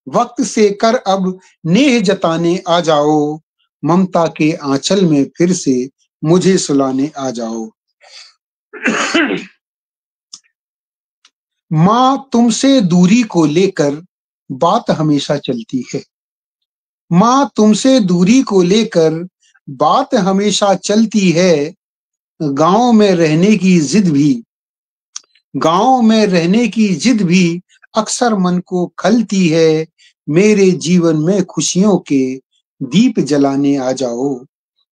वक्त से कर अब नेह जताने आ जाओ। ममता के आंचल में फिर से मुझे सुलाने आ जाओ। माँ तुमसे दूरी को लेकर बात हमेशा चलती है। माँ तुमसे दूरी को लेकर बात हमेशा चलती है। गांव में रहने की जिद भी, गांव में रहने की जिद भी अक्सर मन को खलती है। मेरे जीवन में खुशियों के दीप जलाने आ जाओ।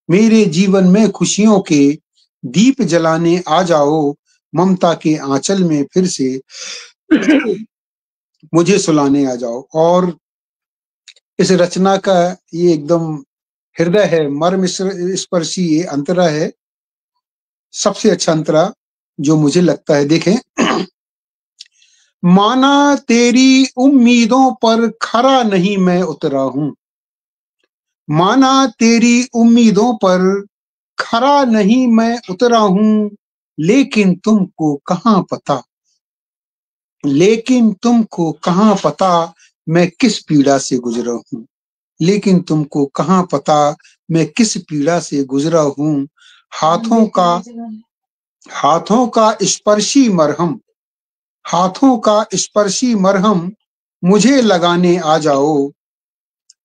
मेरे जीवन में खुशियों के दीप जलाने आ जाओ। ममता के आंचल में फिर से मुझे सुलाने आ जाओ। और इस रचना का ये एकदम हृदय है, मर्म स्पर्शी ये अंतरा है, सबसे अच्छा अंतरा जो मुझे लगता है। देखें, माना तेरी उम्मीदों पर खरा नहीं मैं उतरा हूं। माना तेरी उम्मीदों पर खरा नहीं मैं उतरा हूं। लेकिन तुमको कहां पता, लेकिन तुमको कहां पता मैं किस पीड़ा से गुजरा हूं। लेकिन तुमको कहां पता मैं किस पीड़ा से गुजरा हूं। हाथों का, हाथों का स्पर्शी मरहम, हाथों का स्पर्शी मरहम मुझे लगाने आ जाओ।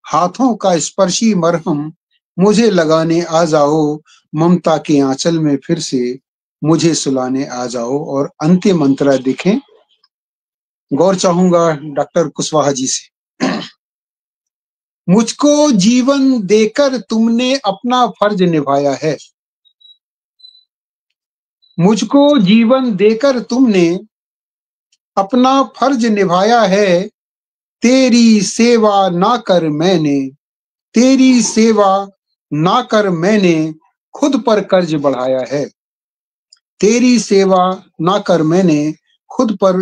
हाथों का स्पर्शी मरहम मुझे लगाने आ जाओ। ममता के आंचल में फिर से मुझे सुलाने आ जाओ। और अंतिम अंतरा देखें, गौर चाहूंगा डॉक्टर कुशवाहा जी से। मुझको जीवन देकर तुमने अपना फर्ज निभाया है। मुझको जीवन देकर तुमने अपना फर्ज निभाया है। तेरी सेवा ना कर मैंने, तेरी सेवा ना कर मैंने खुद पर कर्ज बढ़ाया है। तेरी सेवा ना कर मैंने खुद पर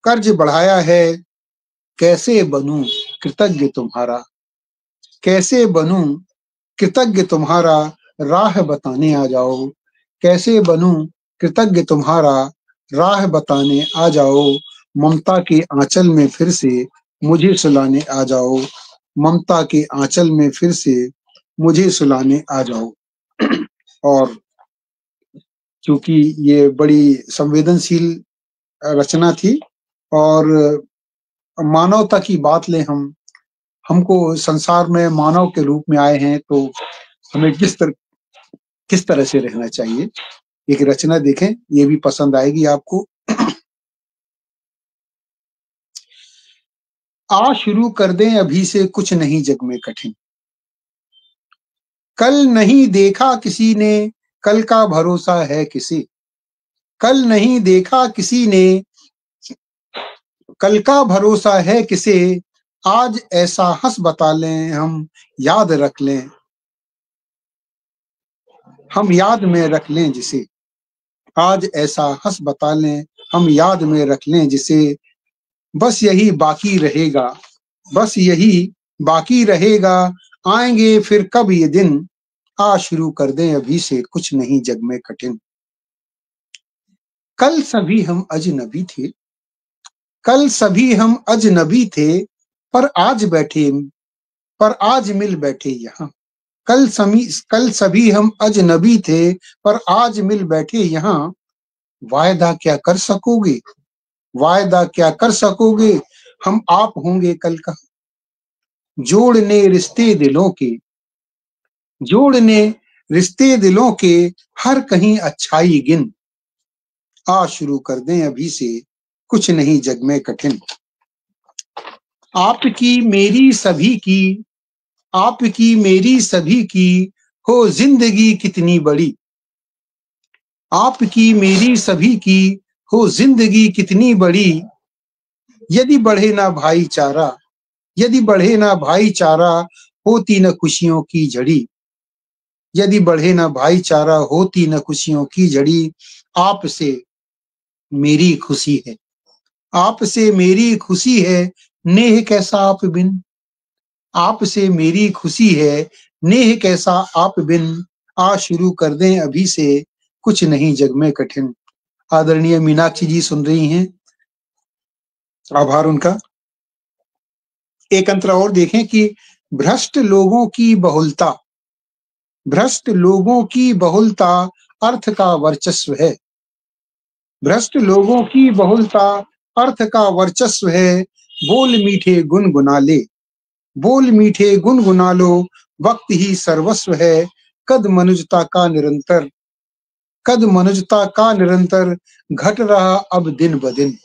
कर्ज बढ़ाया है। कैसे बनूं कृतज्ञ तुम्हारा, कैसे बनूं कृतज्ञ तुम्हारा राह बताने आ जाओ। कैसे बनूं कृतज्ञ तुम्हारा राह बताने आ जाओ। ममता के आंचल में फिर से मुझे सुलाने आ जाओ। ममता के आंचल में फिर से मुझे सुलाने आ जाओ। और चूंकि ये बड़ी संवेदनशील रचना थी और मानवता की बात ले हम, हमको संसार में मानव के रूप में आए हैं तो हमें किस तरह से रहना चाहिए, एक रचना देखें, ये भी पसंद आएगी आपको। आ शुरू कर दें अभी से कुछ नहीं जग में कठिन। कल नहीं देखा किसी ने, कल का भरोसा है किसे। कल नहीं देखा किसी ने, कल का भरोसा है किसे। आज ऐसा हंस बता लें हम याद रख लें, हम याद में रख लें जिसे। आज ऐसा हंस बता लें हम याद में रख लें जिसे। बस यही बाकी रहेगा, बस यही बाकी रहेगा। आएंगे फिर कब ये दिन, आ शुरू कर दें अभी से कुछ नहीं जग में कठिन। कल सभी हम अजनबी थे, कल सभी हम अजनबी थे, पर आज बैठे, पर आज मिल बैठे यहाँ। कल सभी हम अजनबी थे, पर आज मिल बैठे यहाँ। वायदा क्या कर सकोगे, वायदा क्या कर सकोगे, हम आप होंगे कल का। जोड़ने रिश्ते दिलों के, जोड़ने रिश्ते दिलों के, हर कहीं अच्छाई गिन। आ शुरू कर दें अभी से, कुछ नहीं जग में कठिन। आपकी मेरी सभी की, आपकी मेरी सभी की, हो जिंदगी कितनी बड़ी। आपकी मेरी सभी की, हो जिंदगी कितनी बड़ी। यदि बढ़े ना भाईचारा, यदि बढ़े ना भाईचारा, होती न खुशियों की झड़ी। यदि बढ़े ना भाईचारा, होती न खुशियों की झड़ी। आपसे मेरी खुशी है, आपसे मेरी खुशी है, नेह कैसा आप बिन। आपसे मेरी खुशी है, नेह कैसा आप बिन। आ शुरू कर दें अभी से, कुछ नहीं जग में कठिन। आदरणीय मीनाक्षी जी सुन रही हैं, आभार उनका। एक अंतर और देखें कि भ्रष्ट लोगों की बहुलता, भ्रष्ट लोगों की बहुलता अर्थ का वर्चस्व है। भ्रष्ट लोगों की बहुलता अर्थ का वर्चस्व है। बोल मीठे गुनगुना ले, बोल मीठे गुनगुना लो, वक्त ही सर्वस्व है। कद मनुजता का निरंतर, कद मनुजता का निरंतर, घट रहा अब दिन ब दिन।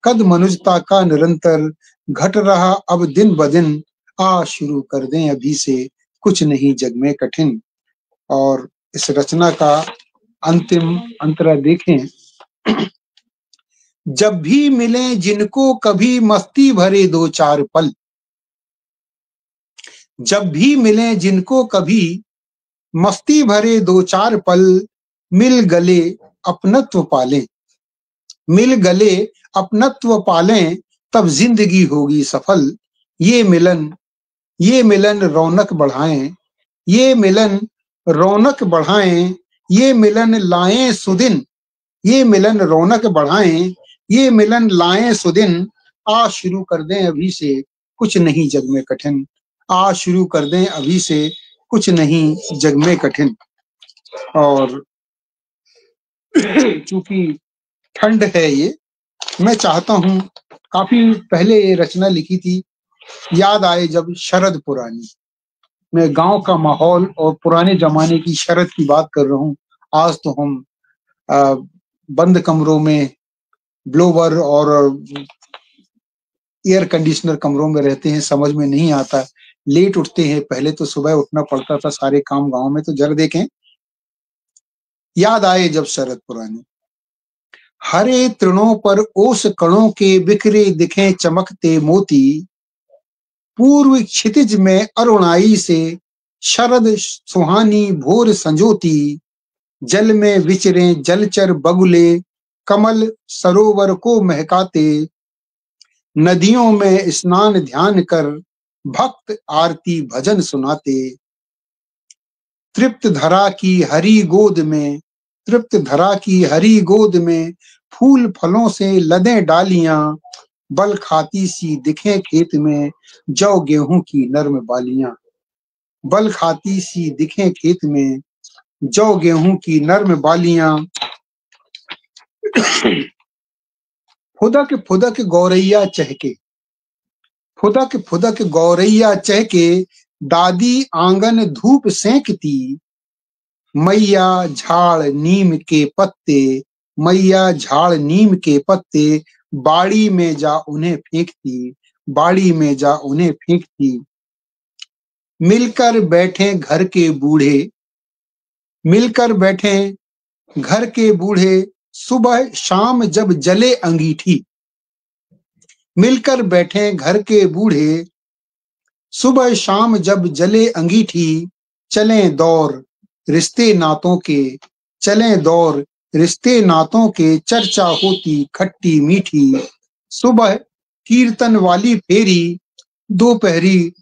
कद मनुजता का निरंतर, घट रहा अब दिन ब दिन। आ शुरू कर दें अभी से, कुछ नहीं जग में कठिन। और इस रचना का अंतिम अंतरा देखें। जब भी मिले जिनको कभी मस्ती भरे दो चार पल। जब भी मिले जिनको कभी मस्ती भरे दो चार पल। मिल गले अपनत्व पालें, मिल गले अपनत्व पालें, तब जिंदगी होगी सफल। ये मिलन, ये मिलन रौनक बढ़ाएं, ये मिलन रौनक बढ़ाएं, ये मिलन लाएं सुदिन। ये मिलन रौनक बढ़ाएं, ये मिलन लाएं सुदिन। आ शुरू कर दें अभी से, कुछ नहीं जग में कठिन। आ शुरू कर दें अभी से, कुछ नहीं जग में कठिन। और चूंकि ठंड है ये, मैं चाहता हूं, काफी पहले ये रचना लिखी थी, याद आए जब शरद पुरानी। मैं गांव का माहौल और पुराने जमाने की शरद की बात कर रहा हूँ। आज तो हम बंद कमरों में ब्लोवर और एयर कंडीशनर कमरों में रहते हैं, समझ में नहीं आता, लेट उठते हैं। पहले तो सुबह उठना पड़ता था सारे काम गांव में। तो जरा देखें, याद आए जब शरद पुरानी। हरे तृणों पर ओस कणों के बिखरे दिखे चमकते मोती। पूर्व क्षितिज में अरुणाई से शरद सुहानी भोर संजोती। जल में विचरे जलचर बगुले, कमल सरोवर को महकाते। नदियों में स्नान ध्यान कर, भक्त आरती भजन सुनाते। तृप्त धरा की हरी गोद में, तृप्त धरा की हरी गोद में, फूल फलों से लदे डालियां। बल खाती सी दिखे खेत में, जौ गेहूं की नर्म बालियां। बल खाती सी दिखे खेत में, जौ गेहूं की नर्म बालियां। फुदक फुदक गौरैया चहके, फुदक फुदक गौरैया चहके, दादी आंगन धूप सेंकती। मैया झाड़ नीम के पत्ते, मैया झाड़ नीम के पत्ते, बाड़ी में जा उन्हें फेंकती, बाड़ी में जा उन्हें फेंकती। मिलकर बैठे घर के बूढ़े, मिलकर बैठे घर के बूढ़े, सुबह शाम जब जले अंगीठी। मिलकर बैठे घर के बूढ़े, सुबह शाम जब जले अंगीठी। चलें दौर रिश्ते नातों के, चलें दौर रिश्ते नातों के, चर्चा होती खट्टी मीठी। सुबह कीर्तन वाली फेरी, दोपहरी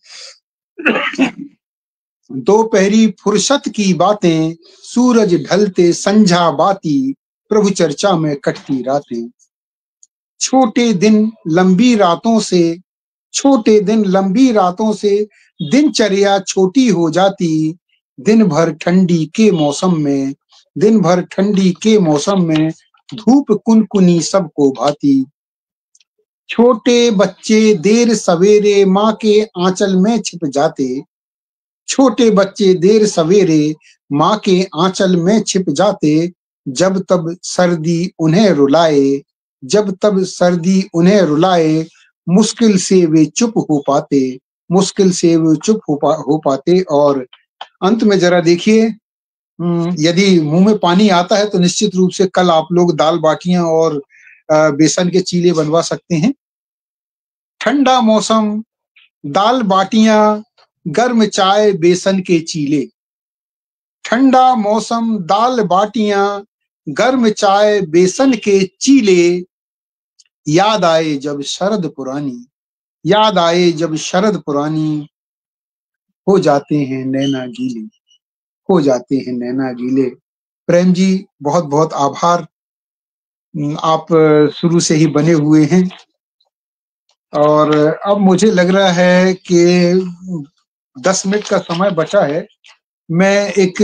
दोपहरी फुर्सत की बातें, सूरज ढलते संझा बाती। प्रभु चर्चा में कटती रातें। छोटे दिन लंबी रातों से, छोटे दिन लंबी रातों से, दिनचर्या छोटी हो जाती। दिन भर ठंडी के मौसम में, दिन भर ठंडी के मौसम में धूप कुनकुनी सबको भाती। छोटे बच्चे देर सवेरे माँ के आंचल में छिप जाते, छोटे बच्चे देर सवेरे माँ के आंचल में छिप जाते। जब तब सर्दी उन्हें रुलाए, जब तब सर्दी उन्हें रुलाए, मुश्किल से वे चुप हो पाते, मुश्किल से वे चुप हो पाते। और अंत में जरा देखिए, यदि मुंह में पानी आता है तो निश्चित रूप से कल आप लोग दाल बाटियां और बेसन के चीले बनवा सकते हैं। ठंडा मौसम, दाल बाटियां, गर्म चाय, बेसन के चीले। ठंडा मौसम, दाल बाटियां, गर्म चाय, बेसन के चीले। याद आए जब शरद पुरानी, याद आए जब शरद पुरानी, हो जाते हैं नैना गीले, हो जाते हैं नैना गीले। प्रेम जी, बहुत बहुत आभार, आप शुरू से ही बने हुए हैं। और अब मुझे लग रहा है कि 10 मिनट का समय बचा है। मैं एक,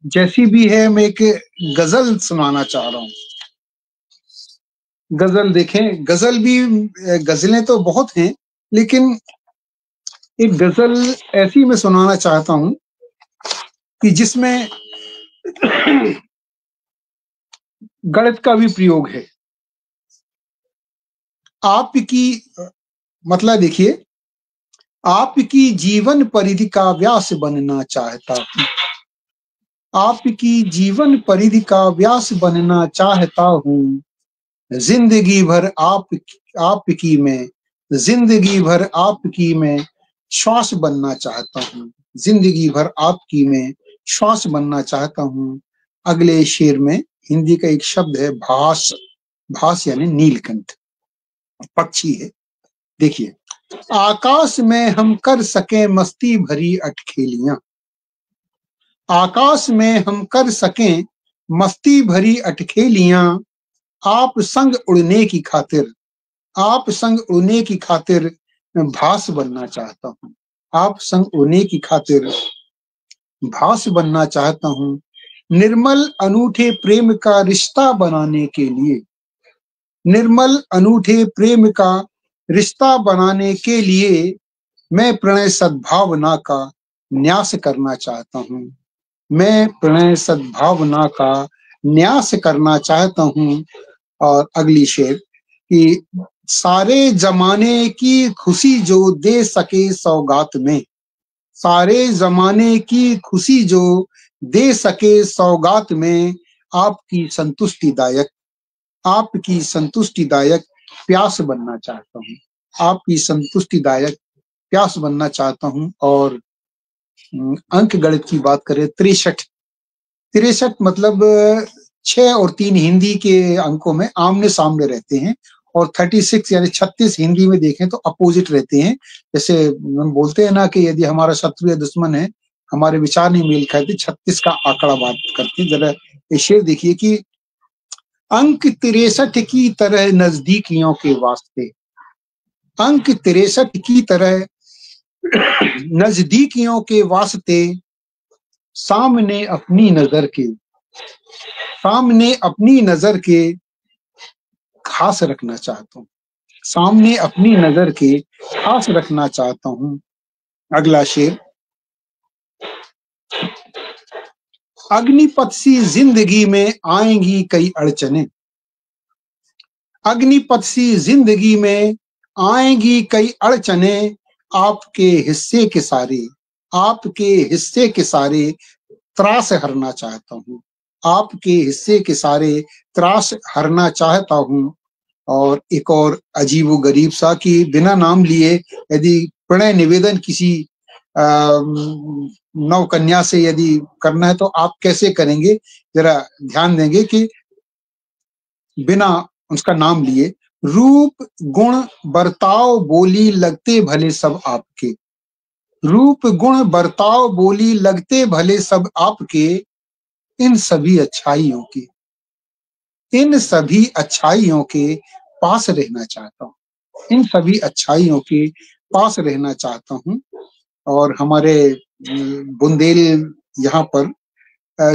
जैसी भी है, मैं एक गजल सुनाना चाह रहा हूँ। गजल देखें, गजल भी, गजलें तो बहुत हैं, लेकिन एक गजल ऐसी मैं सुनाना चाहता हूँ कि जिसमें गणित का भी प्रयोग है। आपकी, मतलब देखिए, आपकी जीवन परिधि का व्यास बनना चाहता हूँ, आपकी जीवन परिधि का व्यास बनना चाहता हूँ। जिंदगी भर आपकी मैं, जिंदगी भर आपकी मैं श्वास बनना चाहता हूँ, जिंदगी भर आपकी मैं श्वास बनना चाहता हूँ। अगले शेर में हिंदी का एक शब्द है भास, भास यानी नीलकंठ, पक्षी है। देखिए, आकाश में हम कर सके मस्ती भरी अटखेलियां, आकाश में हम कर सकें मस्ती भरी अटखेलियां। आप संग उड़ने की खातिर, आप संग उड़ने की खातिर मैं भास बनना चाहता हूँ, आप संग उड़ने की खातिर भास बनना चाहता हूँ। निर्मल अनूठे प्रेम का रिश्ता बनाने के लिए, निर्मल अनूठे प्रेम का रिश्ता बनाने के लिए मैं प्रणय सद्भावना का न्यास करना चाहता हूँ, मैं प्रणय सद्भावना का न्यास करना चाहता हूँ। और अगली शेर कि सारे जमाने की खुशी जो दे सके सौगात में, सारे जमाने की खुशी जो दे सके सौगात में, आपकी संतुष्टिदायक, आपकी संतुष्टिदायक प्यास बनना चाहता हूँ, आपकी संतुष्टिदायक प्यास बनना चाहता हूँ। और अंक गणित की बात करें, 63, 63 मतलब 6 और 3 हिंदी के अंकों में आमने सामने रहते हैं, और 36 यानी 36 हिंदी में देखें तो अपोजिट रहते हैं। जैसे हम बोलते हैं ना कि यदि हमारा शत्रु या दुश्मन है, हमारे विचार नहीं मेल खाते, 36 का आंकड़ा बात करते हैं। जरा ये शेर देखिए कि अंक 63 की तरह नजदीकियों के वास्ते, अंक 63 की तरह नजदीकियों के वास्ते, सामने अपनी नजर के, सामने अपनी नजर के खास रखना चाहता हूँ, सामने अपनी नजर के खास रखना चाहता हूँ। अगला शेर, अग्निपथ सी जिंदगी में आएंगी कई अड़चने, अग्निपथ सी जिंदगी में आएंगी कई अड़चने। आपके हिस्से के सारे, आपके हिस्से के सारे त्रास हरना चाहता हूँ, आपके हिस्से के सारे त्रास हरना चाहता हूँ। और एक और अजीबो गरीब सा कि बिना नाम लिए यदि प्रणय निवेदन किसी नवकन्या से यदि करना है तो आप कैसे करेंगे, जरा ध्यान देंगे कि बिना उसका नाम लिए, रूप गुण बर्ताव बोली लगते भले सब आपके, रूप गुण बर्ताव बोली लगते भले सब आपके। इन सभी अच्छाइयों के, इन सभी अच्छाइयों के पास रहना चाहता हूँ, इन सभी अच्छाइयों के पास रहना चाहता हूँ। और हमारे बुंदेल यहाँ पर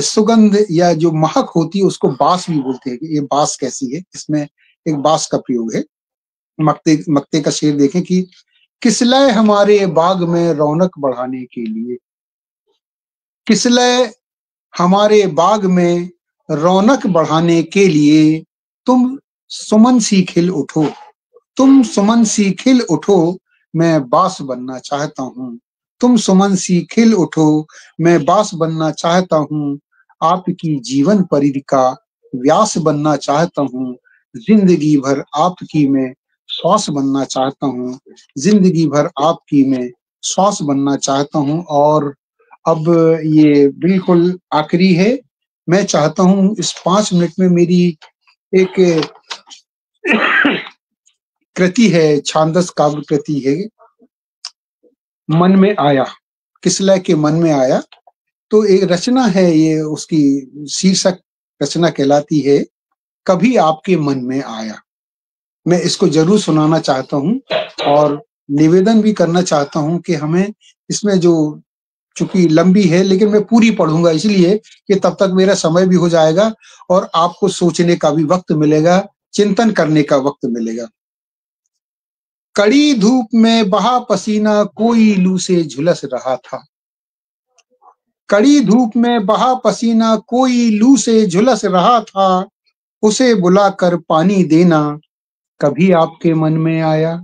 सुगंध या जो महक होती है उसको बास भी बोलते हैं कि ये बास कैसी है, इसमें एक बास का प्रयोग है। मक्ते मक्ते का शेर देखें कि किसलय हमारे बाग में रौनक बढ़ाने के लिए, किसलय हमारे बाग में रौनक बढ़ाने के लिए तुम सुमन सी खिल उठो, तुम सुमन सी खिल उठो, मैं बास बनना चाहता हूँ, तुम सुमन सी खिल उठो, मैं बास बनना चाहता हूँ, आपकी जीवन परिधि का व्यास बनना चाहता हूँ, जिंदगी भर आपकी मैं श्वास बनना चाहता हूँ, जिंदगी भर आपकी मैं श्वास बनना चाहता हूँ। और अब ये बिल्कुल आखिरी है। मैं चाहता हूँ इस 5 मिनट में मेरी एक कृति है, छांदस काव्य कृति है, मन में आया, किसलय के मन में आया। तो एक रचना है, ये उसकी शीर्षक रचना कहलाती है कभी आपके मन में आया। मैं इसको जरूर सुनाना चाहता हूँ और निवेदन भी करना चाहता हूँ कि हमें इसमें जो, चूंकि लंबी है लेकिन मैं पूरी पढ़ूंगा इसलिए कि तब तक मेरा समय भी हो जाएगा और आपको सोचने का भी वक्त मिलेगा, चिंतन करने का वक्त मिलेगा। कड़ी धूप में बहा पसीना कोई लू से झुलस रहा था, कड़ी धूप में बहा पसीना कोई लू से झुलस रहा था, उसे बुलाकर पानी देना कभी आपके मन में आया।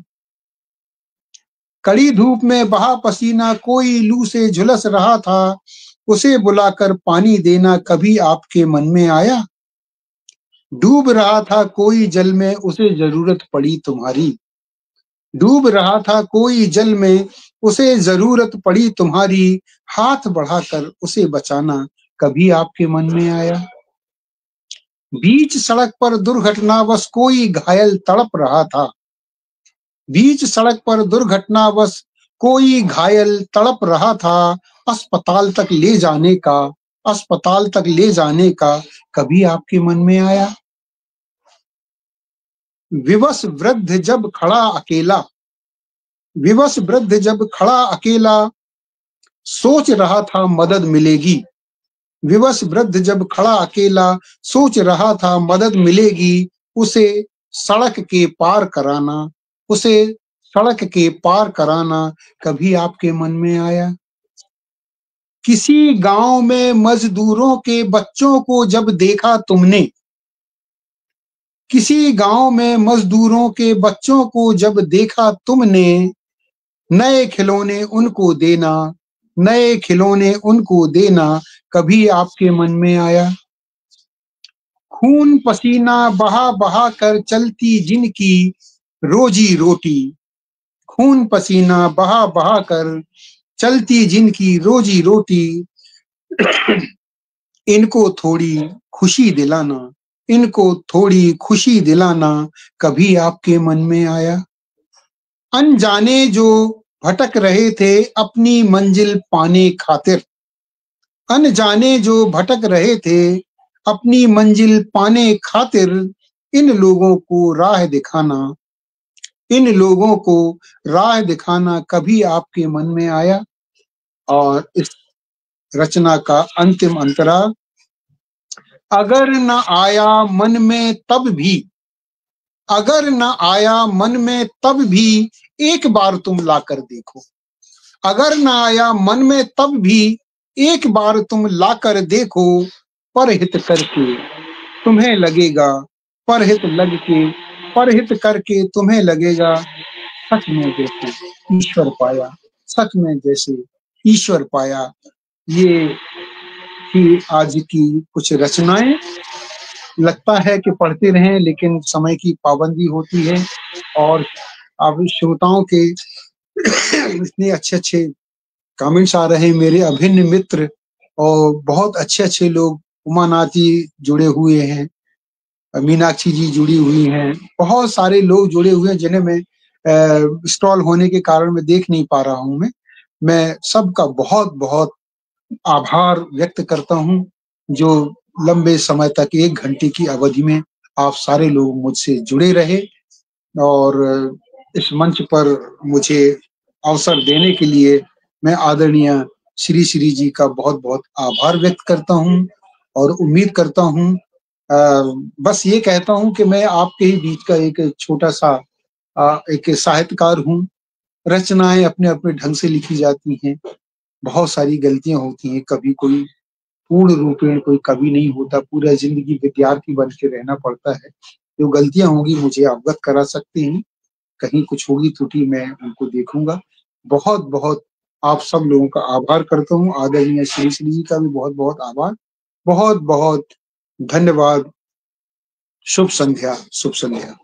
कड़ी धूप में बहा पसीना कोई लू से झुलस रहा था, उसे बुलाकर पानी देना कभी आपके मन में आया। डूब रहा था कोई जल में उसे जरूरत पड़ी तुम्हारी, डूब रहा था कोई जल में उसे जरूरत पड़ी तुम्हारी, हाथ बढ़ाकर उसे बचाना कभी आपके मन में आया। बीच सड़क पर दुर्घटनावश कोई घायल तड़प रहा था, बीच सड़क पर दुर्घटनावश कोई घायल तड़प रहा था, अस्पताल तक ले जाने का, अस्पताल तक ले जाने का कभी आपके मन में आया। विवश वृद्ध जब खड़ा अकेला, विवश वृद्ध जब खड़ा अकेला, सोच रहा था मदद मिलेगी, विवश वृद्ध जब खड़ा अकेला, सोच रहा था मदद मिलेगी, उसे सड़क के पार कराना, उसे सड़क के पार कराना कभी आपके मन में आया। किसी गांव में मजदूरों के बच्चों को जब देखा तुमने, किसी गांव में मजदूरों के बच्चों को जब देखा तुमने, नए खिलौने उनको देना, नए खिलौने उनको देना कभी आपके मन में आया। खून पसीना बहा बहा कर चलती जिनकी रोजी रोटी, खून पसीना बहा बहा कर चलती जिनकी रोजी रोटी, इनको थोड़ी खुशी दिलाना, इनको थोड़ी खुशी दिलाना कभी आपके मन में आया। अनजाने जो भटक रहे थे अपनी मंजिल पाने खातिर, अनजाने जो भटक रहे थे अपनी मंजिल पाने खातिर, इन लोगों को राह दिखाना, इन लोगों को राह दिखाना कभी आपके मन में आया। और इस रचना का अंतिम अंतरा, अगर न आया मन में तब भी, अगर न आया मन में तब भी एक बार तुम लाकर देखो, अगर न आया मन में तब भी एक बार तुम लाकर देखो, परहित करके तुम्हें लगेगा, परहित लग के, परहित करके तुम्हें लगेगा सच में जैसे ईश्वर पाया, सच में जैसे ईश्वर पाया। ये थी आज की कुछ रचनाएं। लगता है कि पढ़ते रहें लेकिन समय की पाबंदी होती है और अब श्रोताओं के इतने अच्छे अच्छे कमेंट्स आ रहे हैं। मेरे अभिन्न मित्र और बहुत अच्छे अच्छे लोग, उमानाथ जी जुड़े हुए हैं, मीनाक्षी जी जुड़ी हुई हैं, बहुत सारे लोग जुड़े हुए हैं जिन्हें मैं स्टॉल होने के कारण मैं देख नहीं पा रहा हूं। मैं सबका बहुत बहुत आभार व्यक्त करता हूं जो लंबे समय तक 1 घंटे की अवधि में आप सारे लोग मुझसे जुड़े रहे और इस मंच पर मुझे अवसर देने के लिए मैं आदरणीय श्री श्री जी का बहुत बहुत आभार व्यक्त करता हूँ और उम्मीद करता हूँ, बस ये कहता हूँ कि मैं आपके ही बीच का एक छोटा सा एक साहित्यकार हूँ। रचनाएं अपने अपने ढंग से लिखी जाती हैं, बहुत सारी गलतियां होती हैं, कभी कोई पूर्ण रूपेण कोई कवि नहीं होता, पूरा जिंदगी विद्यार्थी बन के रहना पड़ता है। जो गलतियां होंगी मुझे अवगत करा सकते हैं, कहीं कुछ होगी त्रुटि मैं उनको देखूंगा। बहुत बहुत आप सब लोगों का आभार करता हूँ, आदरणीय श्री श्री जी का भी बहुत बहुत आभार, बहुत बहुत धन्यवाद। शुभ संध्या, शुभ संध्या।